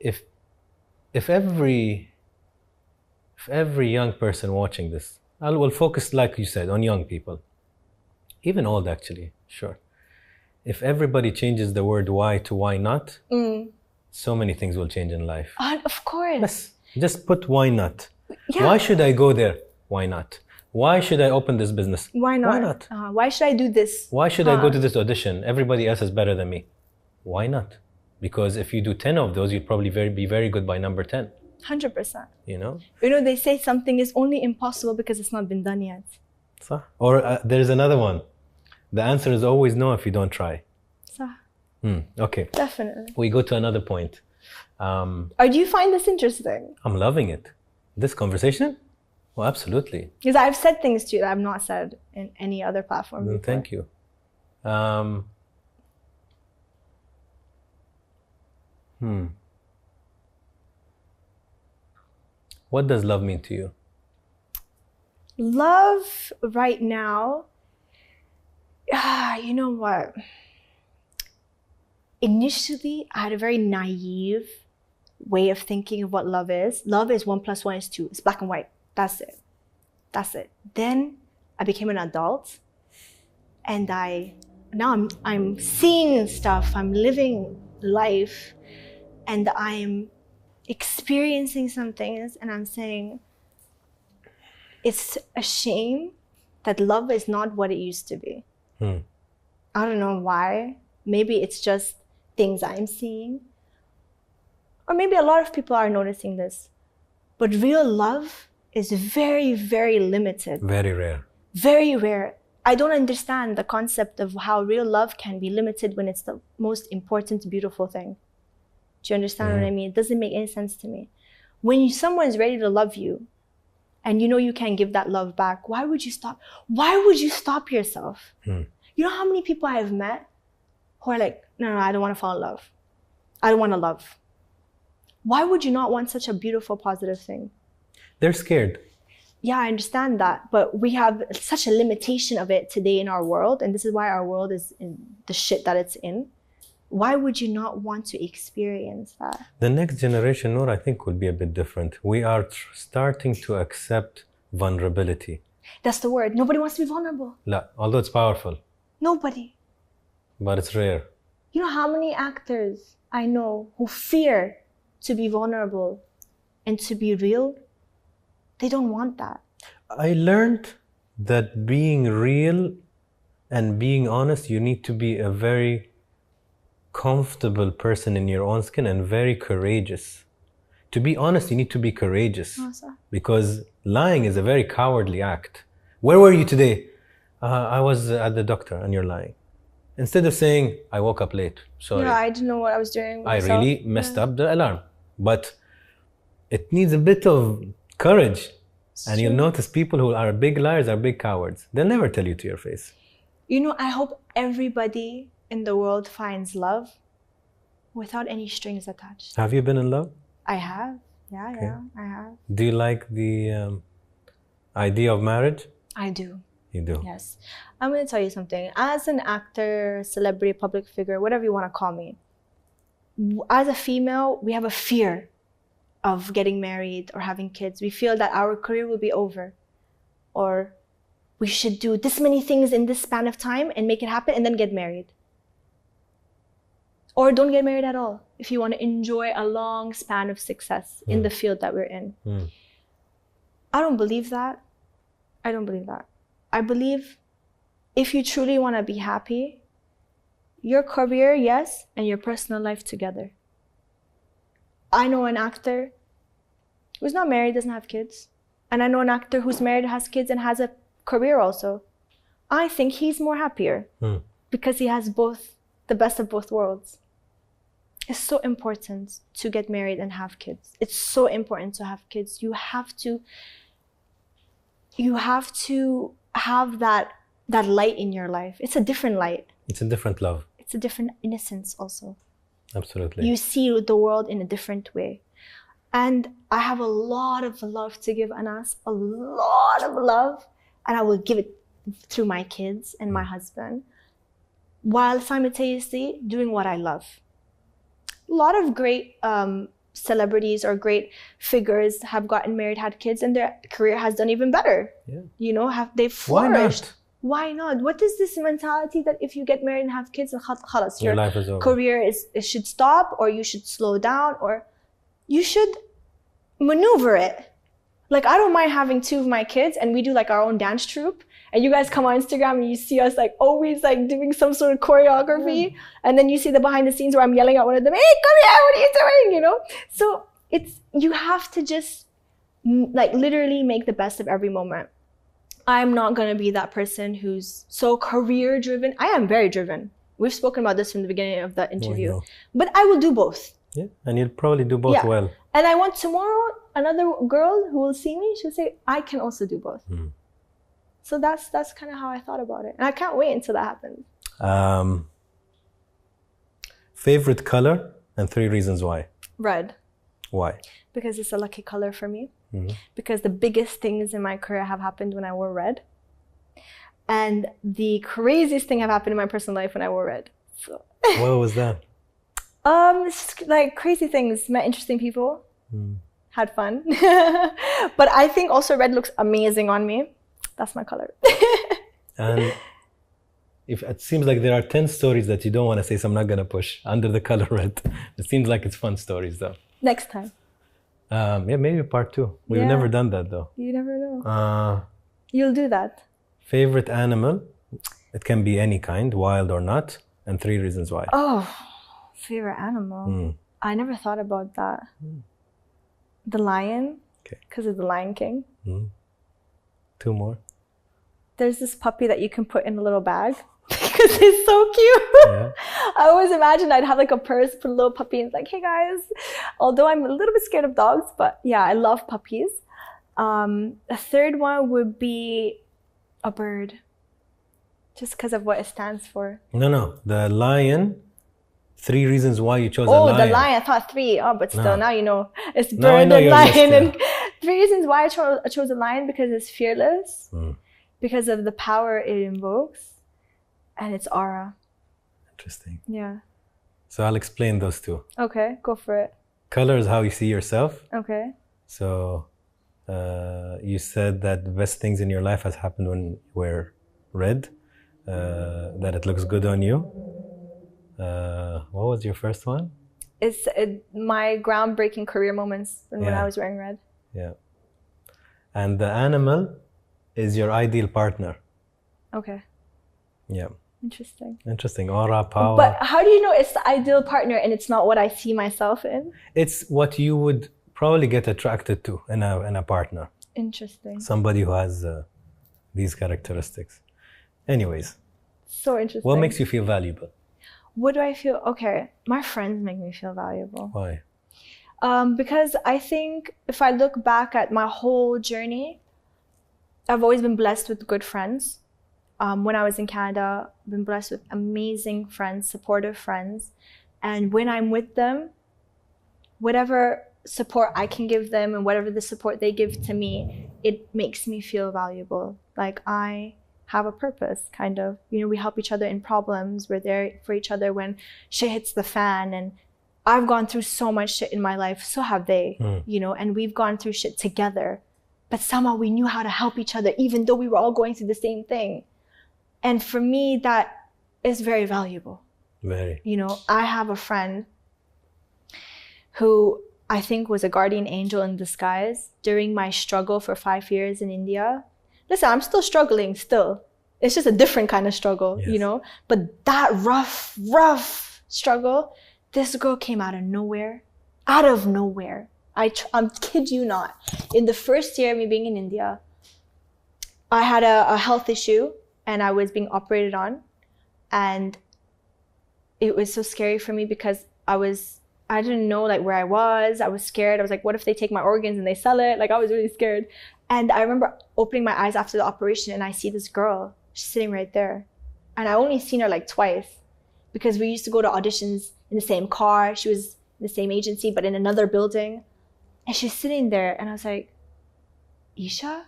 If every young person watching this, I will focus, like you said, on young people. Even old, actually, sure. If everybody changes the word why to why not, so many things will change in life. Of course. Yes. Just put why not. Yeah. Why should I go there? Why not? Why should I open this business? Why not? Why not? Why should I do this? Why should I go to this audition? Everybody else is better than me. Why not? Because if you do 10 of those, you'd probably be very good by number 10. 100%. You know? You know, they say something is only impossible because it's not been done yet. So, or there's another one. The answer is always no if you don't try. So, Okay. definitely. We go to another point. Or do you find this interesting? I'm loving it. This conversation? Well, absolutely. Because I've said things to you that I've not said in any other platform before. Thank you. What does love mean to you? Love right now, you know what? Initially, I had a very naive way of thinking of what love is. Love is 1 + 1 is 2. It's black and white. That's it. That's it. Then I became an adult, and now I'm seeing stuff. I'm living life, and I'm experiencing some things, and I'm saying it's a shame that love is not what it used to be. I don't know why. Maybe it's just things I'm seeing, or maybe a lot of people are noticing this, but real love is very, very limited. Very rare. Very rare. I don't understand the concept of how real love can be limited when it's the most important, beautiful thing. Do you understand what I mean? It doesn't make any sense to me. When someone's ready to love you and you know you can't give that love back, why would you stop? Why would you stop yourself? You know how many people I have met who are like, no, I don't want to fall in love. I don't want to love. Why would you not want such a beautiful, positive thing? They're scared. Yeah, I understand that, but we have such a limitation of it today in our world, and this is why our world is in the shit that it's in. Why would you not want to experience that? The next generation, Nora, I think will be a bit different. We are starting to accept vulnerability. That's the word. Nobody wants to be vulnerable. La, although it's powerful. Nobody. But it's rare. You know how many actors I know who fear to be vulnerable and to be real? They don't want that. I learned that being real and being honest, you need to be a very comfortable person in your own skin and very courageous. To be honest, you need to be courageous. Because lying is a very cowardly act. Where were you today? I was at the doctor, and you're lying. Instead of saying, I woke up late, sorry. Yeah, I didn't know what I was doing. I really messed up the alarm. But it needs a bit of courage. And you'll notice people who are big liars are big cowards. They'll never tell you to your face. You know, I hope everybody in the world finds love without any strings attached. Have you been in love? I have. Yeah, I have. Do you like the idea of marriage? I do. You do? Yes. I'm going to tell you something. As an actor, celebrity, public figure, whatever you want to call me, as a female, we have a fear of getting married or having kids. We feel that our career will be over, or we should do this many things in this span of time and make it happen and then get married. Or don't get married at all if you want to enjoy a long span of success in the field that we're in. I don't believe that. I don't believe that. I believe if you truly want to be happy, your career, yes, and your personal life together. I know an actor who's not married, doesn't have kids. And I know an actor who's married, has kids, and has a career also. I think he's more happier because he has both, the best of both worlds. It's so important to get married and have kids. It's so important to have kids. You have to have that light in your life. It's a different light. It's a different love. It's a different innocence also. Absolutely. You see the world in a different way. And I have a lot of love to give Anas, a lot of love, and I will give it through my kids and my husband, while simultaneously doing what I love. A lot of great celebrities or great figures have gotten married, had kids, and their career has done even better. Yeah. You know, they've flourished. Why not? What is this mentality that if you get married and have kids, your life is over. Career it should stop, or you should slow down, or you should maneuver it. Like, I don't mind having 2 of my kids and we do like our own dance troupe, and you guys come on Instagram and you see us like always like doing some sort of choreography, and then you see the behind the scenes where I'm yelling at one of them, hey, come here, what are you doing, you know? So you have to just like literally make the best of every moment. I'm not going to be that person who's so career driven. I am very driven. We've spoken about this from the beginning of the interview, but I will do both. Yeah, and you'll probably do both well. And I want tomorrow another girl who will see me, she'll say, I can also do both. So that's kind of how I thought about it. And I can't wait until that happens. Favorite color and 3 reasons why. Red. Why? Because it's a lucky color for me. Because the biggest things in my career have happened when I wore red. And the craziest thing have happened in my personal life when I wore red. So. What was that? It's like crazy things. Met interesting people. Had fun. But I think also red looks amazing on me. That's my color. And if it seems like there are 10 stories that you don't want to say, so I'm not going to push under the color red. It seems like it's fun stories though. Next time. Yeah, maybe part 2. We've never done that though. You never know. You'll do that. Favorite animal? It can be any kind, wild or not, and 3 reasons why. Oh, favorite animal. I never thought about that. The lion, because of the Lion King. 2 more. There's this puppy that you can put in a little bag because he's so cute. Yeah. I always imagined I'd have like a purse, put a little puppy, and it's like, hey guys. Although I'm a little bit scared of dogs, but yeah, I love puppies. A 3rd one would be a bird, just because of what it stands for. No, the lion. 3 reasons why you chose a lion. Oh, the lion. I thought 3. Oh, but still, now you know. It's bird and lion. And 3 reasons why I chose a lion, because it's fearless, because of the power it invokes, and its aura. Interesting. Yeah. So I'll explain those 2. Okay, go for it. Color is how you see yourself. Okay. So you said that the best things in your life has happened when you wear red, that it looks good on you. What was your first one? It's my groundbreaking career moments when I was wearing red. Yeah. And the animal is your ideal partner. Okay. Yeah. Interesting. Aura, power. But how do you know it's the ideal partner and it's not what I see myself in? It's what you would probably get attracted to in a partner. Interesting. Somebody who has these characteristics. Anyways. So interesting. What makes you feel valuable? What do I feel? Okay, my friends make me feel valuable. Why? Because I think if I look back at my whole journey, I've always been blessed with good friends. When I was in Canada, I've been blessed with amazing friends, supportive friends. And when I'm with them, whatever support I can give them and whatever the support they give to me, it makes me feel valuable. Like I have a purpose, kind of. You know, we help each other in problems. We're there for each other when shit hits the fan. And I've gone through so much shit in my life. So have they, you know, and we've gone through shit together. But somehow we knew how to help each other, even though we were all going through the same thing. And for me, that is very valuable. Very. You know, I have a friend who I think was a guardian angel in disguise during my struggle for 5 years in India. Listen, I'm still struggling still. It's just a different kind of struggle, Yes. you know? But that rough struggle, this girl came out of nowhere. Out of nowhere. I'm kid you not. In the first year of me being in India, I had a health issue and I was being operated on. And it was so scary for me because I didn't know like where I was. I was scared. I was like, what if they take my organs and they sell it? Like I was really scared. And I remember opening my eyes after the operation and I see this girl sitting right there. And I only seen her like twice because we used to go to auditions in the same car. She was in the same agency, but in another building. And she's sitting there and I was like, Isha?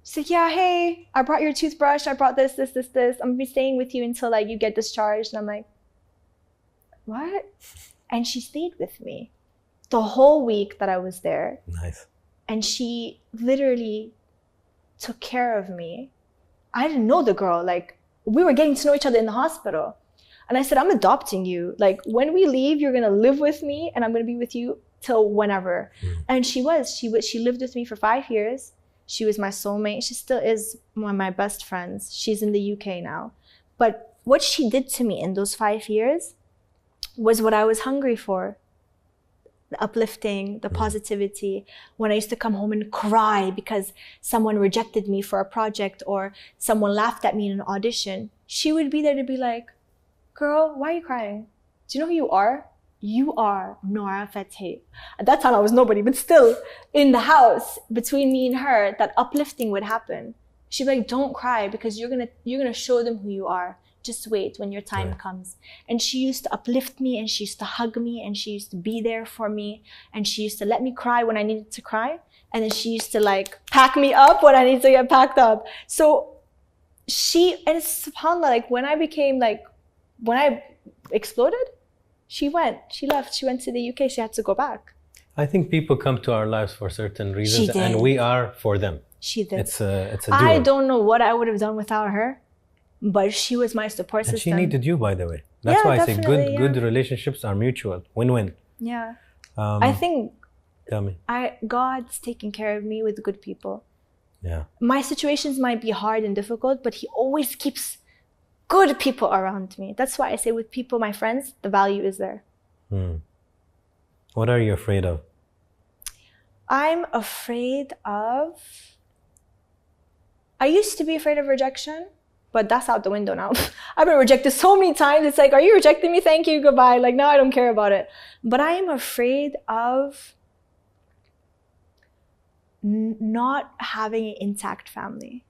She's like, yeah, hey, I brought your toothbrush. I brought this. I'm gonna be staying with you until like you get discharged. And I'm like, what? And she stayed with me the whole week that I was there. Nice. And she literally took care of me. I didn't know the girl. Like we were getting to know each other in the hospital. And I said, I'm adopting you. Like when we leave, you're gonna live with me and I'm gonna be with you till whenever. And she lived with me for 5 years. She was my soulmate. She still is one of my best friends. She's in the UK now. But what she did to me in those 5 years was what I was hungry for. The uplifting, the positivity. When I used to come home and cry because someone rejected me for a project or someone laughed at me in an audition, she would be there to be like, girl, why are you crying? Do you know who you are? You are Nora Fathi. At that time I was nobody, but still in the house between me and her, that uplifting would happen. She'd be like, don't cry because you're gonna show them who you are. Just wait when your time comes. And she used to uplift me and she used to hug me and she used to be there for me. And she used to let me cry when I needed to cry. And then she used to like pack me up when I needed to get packed up. So and subhanAllah, like when I exploded, she left, she went to the UK, she had to go back. I think people come to our lives for certain reasons She did. and we are for them. She did. It's a duo. I don't know what I would have done without her, but she was my support And system. she needed you, by the way. That's why I say definitely, good relationships are mutual. Win-win. Yeah. I think Tell me. God's taking care of me with good people. Yeah. My situations might be hard and difficult, but he always keeps good people around me. That's why I say with people, my friends, the value is there. What are you afraid of? I'm afraid of... I used to be afraid of rejection, but that's out the window now. I've been rejected so many times. It's like, are you rejecting me? Thank you, goodbye. Like, now I don't care about it. But I am afraid of not having an intact family.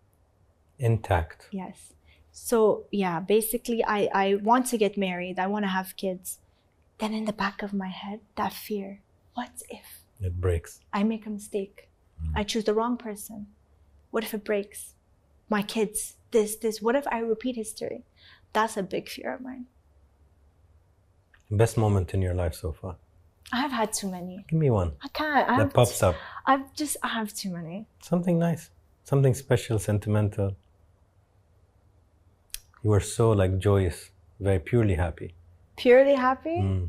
Intact. Yes. So yeah, basically I want to get married. I want to have kids. Then in the back of my head, that fear, what if It breaks. I make a mistake? I choose the wrong person. What if it breaks? My kids, this. What if I repeat history? That's a big fear of mine. Best moment in your life so far? I've had too many. Give me one. I can't. That pops up. I have too many. Something nice. Something special, sentimental. You were so like joyous, very purely happy. Purely happy?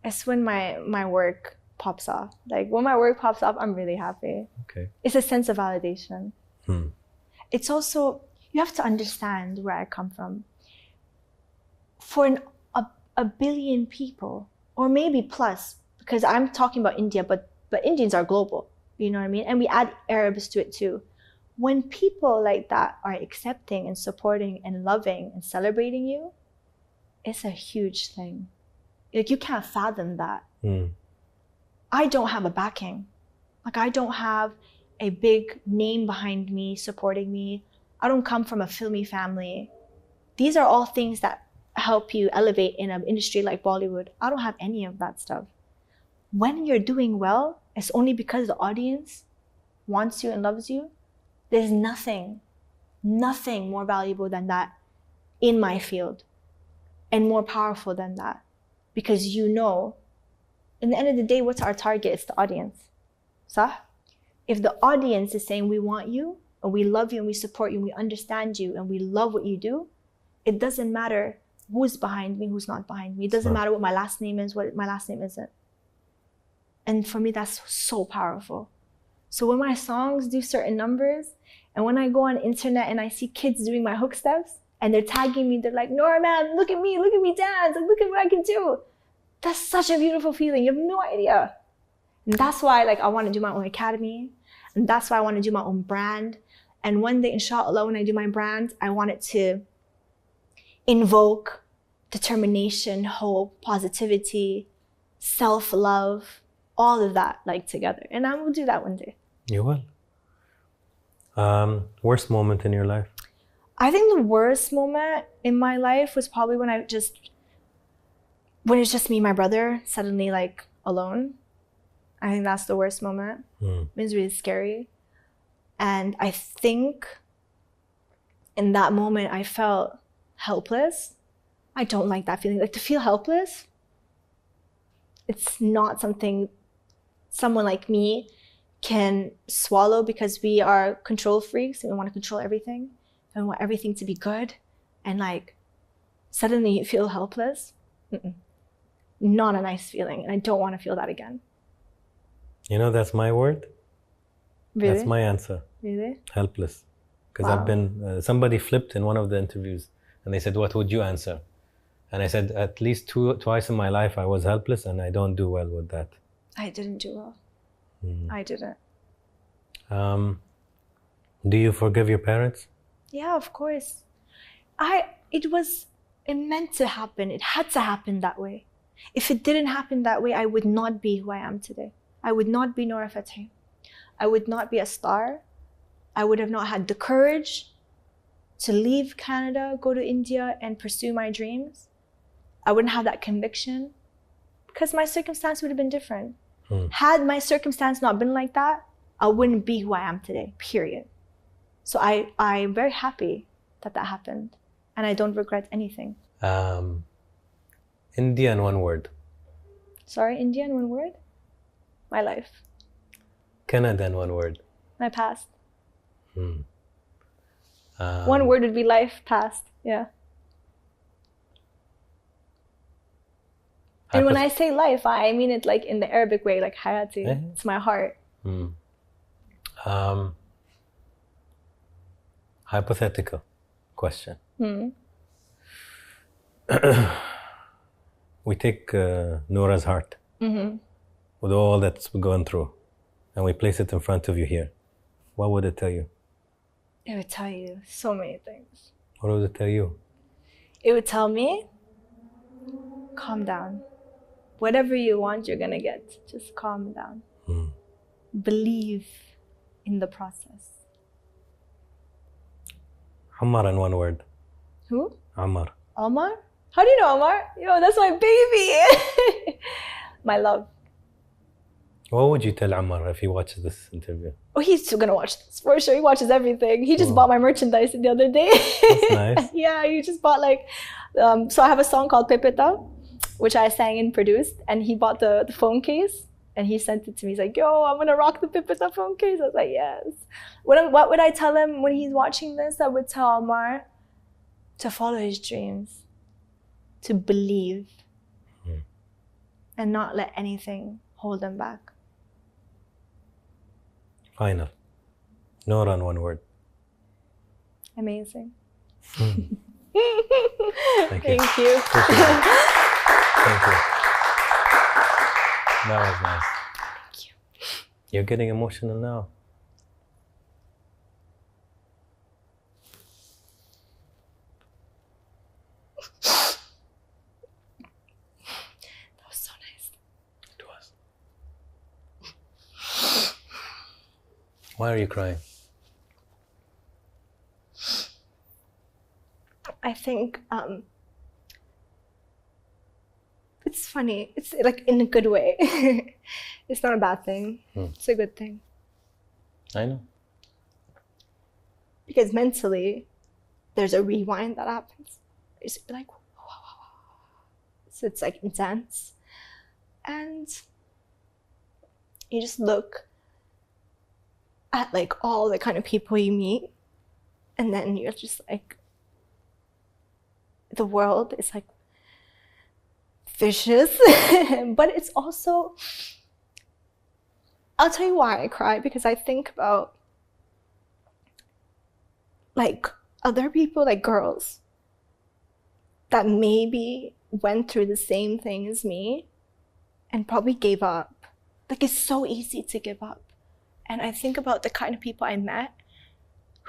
It's when my work pops off. Like when my work pops off, I'm really happy. Okay. It's a sense of validation. It's also, you have to understand where I come from. For a billion people, or maybe plus, because I'm talking about India, but Indians are global, you know what I mean? And we add Arabs to it too. When people like that are accepting and supporting and loving and celebrating you, it's a huge thing. Like you can't fathom that. I don't have a backing. Like I don't have a big name behind me supporting me. I don't come from a filmy family. These are all things that help you elevate in an industry like Bollywood. I don't have any of that stuff. When you're doing well, it's only because the audience wants you and loves you. There's nothing more valuable than that in my field, and more powerful than that. Because you know, in the end of the day, what's our target? It's the audience. Sah? If the audience is saying we want you, and we love you, and we support you, and we understand you, and we love what you do, it doesn't matter who's behind me, who's not behind me. It doesn't matter what my last name is, what my last name isn't. And for me, that's so powerful. So when my songs do certain numbers, And when I go on internet and I see kids doing my hook steps and they're tagging me, they're like, Nora, man, look at me dance, like, look at what I can do. That's such a beautiful feeling. You have no idea. And that's why I want to do my own academy. And that's why I want to do my own brand. And one day, inshallah, when I do my brand, I want it to invoke determination, hope, positivity, self-love, all of that together. And I will do that one day. You will. Worst moment in your life? I think the worst moment in my life was probably when it's just me and my brother suddenly alone. I think that's the worst moment. It was really scary. And I think in that moment I felt helpless. I don't like that feeling. To feel helpless, it's not something someone like me can swallow, because we are control freaks and we want to control everything and we want everything to be good. And suddenly you feel helpless. Not a nice feeling. And I don't want to feel that again. That's my word. Really? That's my answer. Really? Helpless. Because Wow. I've been, somebody flipped in one of the interviews and they said, what would you answer? And I said, at least twice in my life I was helpless, and I don't do well with that. I didn't do well. I didn't. Do you forgive your parents? Yeah, of course. It meant to happen. It had to happen that way. If it didn't happen that way, I would not be who I am today. I would not be Nora Fathi. I would not be a star. I would have not had the courage to leave Canada, go to India, and pursue my dreams. I wouldn't have that conviction, because my circumstance would have been different. Had my circumstance not been like that, I wouldn't be who I am today, period. So I'm very happy that happened, and I don't regret anything. India in one word. Sorry, India in one word? My life. Canada in one word. My past. One word would be life, past. Yeah. And when I say life, I mean it in the Arabic way, hayati. It's my heart. Hypothetical question. We take Nora's heart with all that's gone through, and we place it in front of you here. What would it tell you? It would tell you so many things. What would it tell you? It would tell me, calm down. Whatever you want, you're going to get. Just calm down. Believe in the process. Ammar in one word. Who? Ammar. Omar? How do you know Omar? Yo, that's my baby. My love. What would you tell Ammar if he watches this interview? Oh, he's still gonna watch this for sure. He watches everything. He just bought my merchandise the other day. That's nice. Yeah, he just bought so I have a song called Pepita, which I sang and produced, and he bought the phone case and he sent it to me. He's like, yo, I'm gonna rock the Pepita phone case. I was like, yes. What would I tell him when he's watching this? I would tell Omar to follow his dreams, to believe, and not let anything hold him back. Final. Nora in one word. Amazing. Thank you. Thank you. Thank you. That was nice. Thank you. You're getting emotional now. That was so nice. It was. Why are you crying? I think it's funny. It's in a good way. It's not a bad thing. It's a good thing. I know. Because mentally, there's a rewind that happens. It's so it's intense. And you just look at all the kind of people you meet, and then you're just the world is vicious. But it's also, I'll tell you why I cry, because I think about like other people, like girls that maybe went through the same thing as me and probably gave up. Like, it's so easy to give up. And I think about the kind of people I met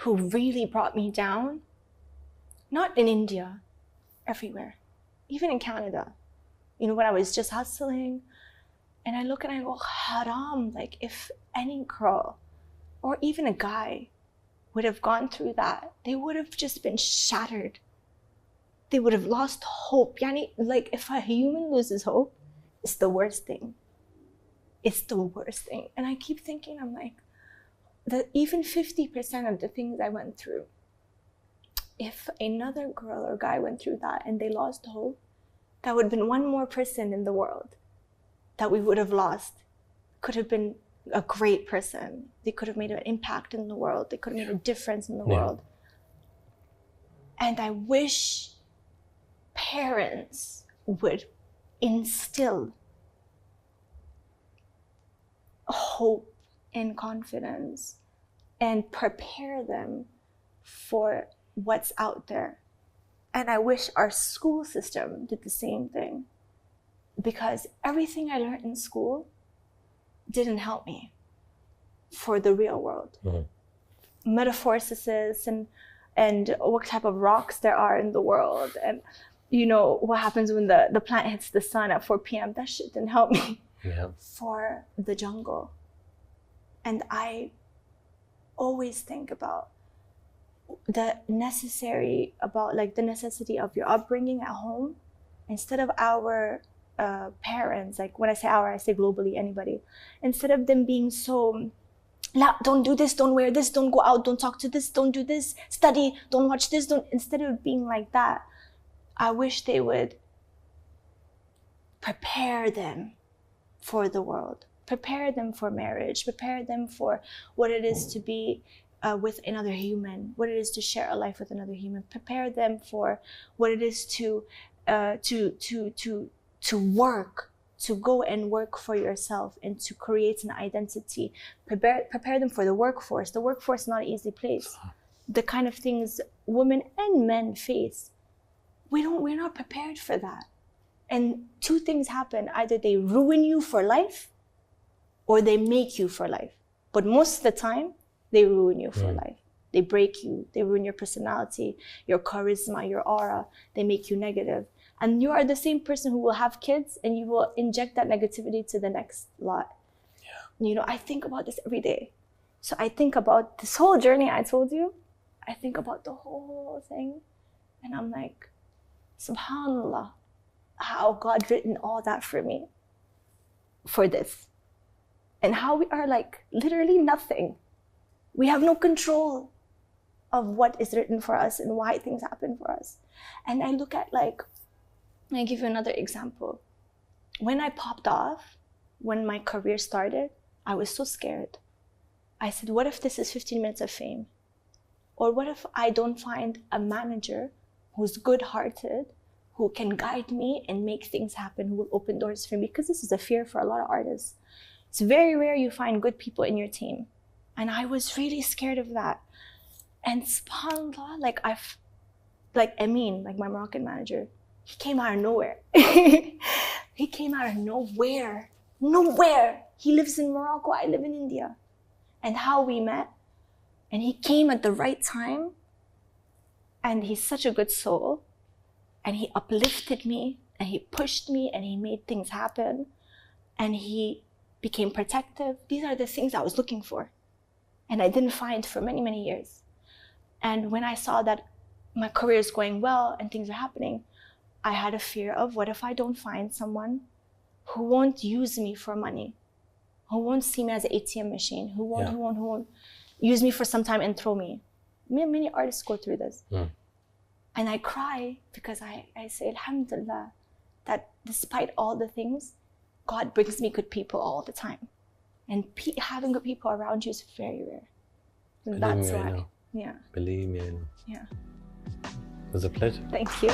who really brought me down, not in India, everywhere, even in Canada. You know, when I was just hustling, and I look and I go, haram, like if any girl or even a guy would have gone through that, they would have just been shattered. They would have lost hope. Yani, like if a human loses hope, it's the worst thing. It's the worst thing. And I keep thinking, I'm like, that even 50% of the things I went through, if another girl or guy went through that and they lost hope, that would have been one more person in the world that we would have lost. Could have been a great person. They could have made an impact in the world. They could have made a difference in the world. And I wish parents would instill hope and confidence and prepare them for what's out there. And I wish our school system did the same thing, because everything I learned in school didn't help me for the real world. Metamorphosis and what type of rocks there are in the world, and you know what happens when the plant hits the sun at 4 p.m. That shit didn't help me for the jungle. And I always think about the necessity of your upbringing at home. Instead of our parents, like when I say our, I say globally, anybody, instead of them being so, la, don't do this, don't wear this, don't go out, don't talk to this, don't do this, study, don't watch this, instead of being like that, I wish they would prepare them for the world, prepare them for marriage, prepare them for what it is to be with another human, what it is to share a life with another human, prepare them for what it is to work, to go and work for yourself and to create an identity. Prepare them for the workforce. The workforce is not an easy place. The kind of things women and men face, we're not prepared for that. And two things happen: either they ruin you for life or they make you for life. But most of the time, they ruin you for life. They break you, they ruin your personality, your charisma, your aura, they make you negative. And you are the same person who will have kids and you will inject that negativity to the next lot. You know, I think about this every day. So I think about this whole journey I told you. I think about the whole thing. And I'm like, subhanAllah, how God written all that for me, for this. And how we are like literally nothing. We have no control of what is written for us and why things happen for us. And I look at like, I'll give you another example. When I popped off, when my career started, I was so scared. I said, what if this is 15 minutes of fame? Or what if I don't find a manager who's good-hearted, who can guide me and make things happen, who will open doors for me? Because this is a fear for a lot of artists. It's very rare you find good people in your team. And I was really scared of that. And subhanAllah, like Amin, like my Moroccan manager, he came out of nowhere. He came out of nowhere. Nowhere. He lives in Morocco, I live in India. And how we met. And he came at the right time. And he's such a good soul. And he uplifted me. And he pushed me. And he made things happen. And he became protective. These are the things I was looking for. And I didn't find for many, many years. And when I saw that my career is going well and things are happening, I had a fear of, what if I don't find someone who won't use me for money, who won't see me as an ATM machine, who won't use me for some time and throw me. Many artists go through this. And I cry because I say, Alhamdulillah, that despite all the things, God brings me good people all the time. And having good people around you is very rare. And that's why. Yeah. Believe me, I know. Yeah. It was a pleasure. Thank you.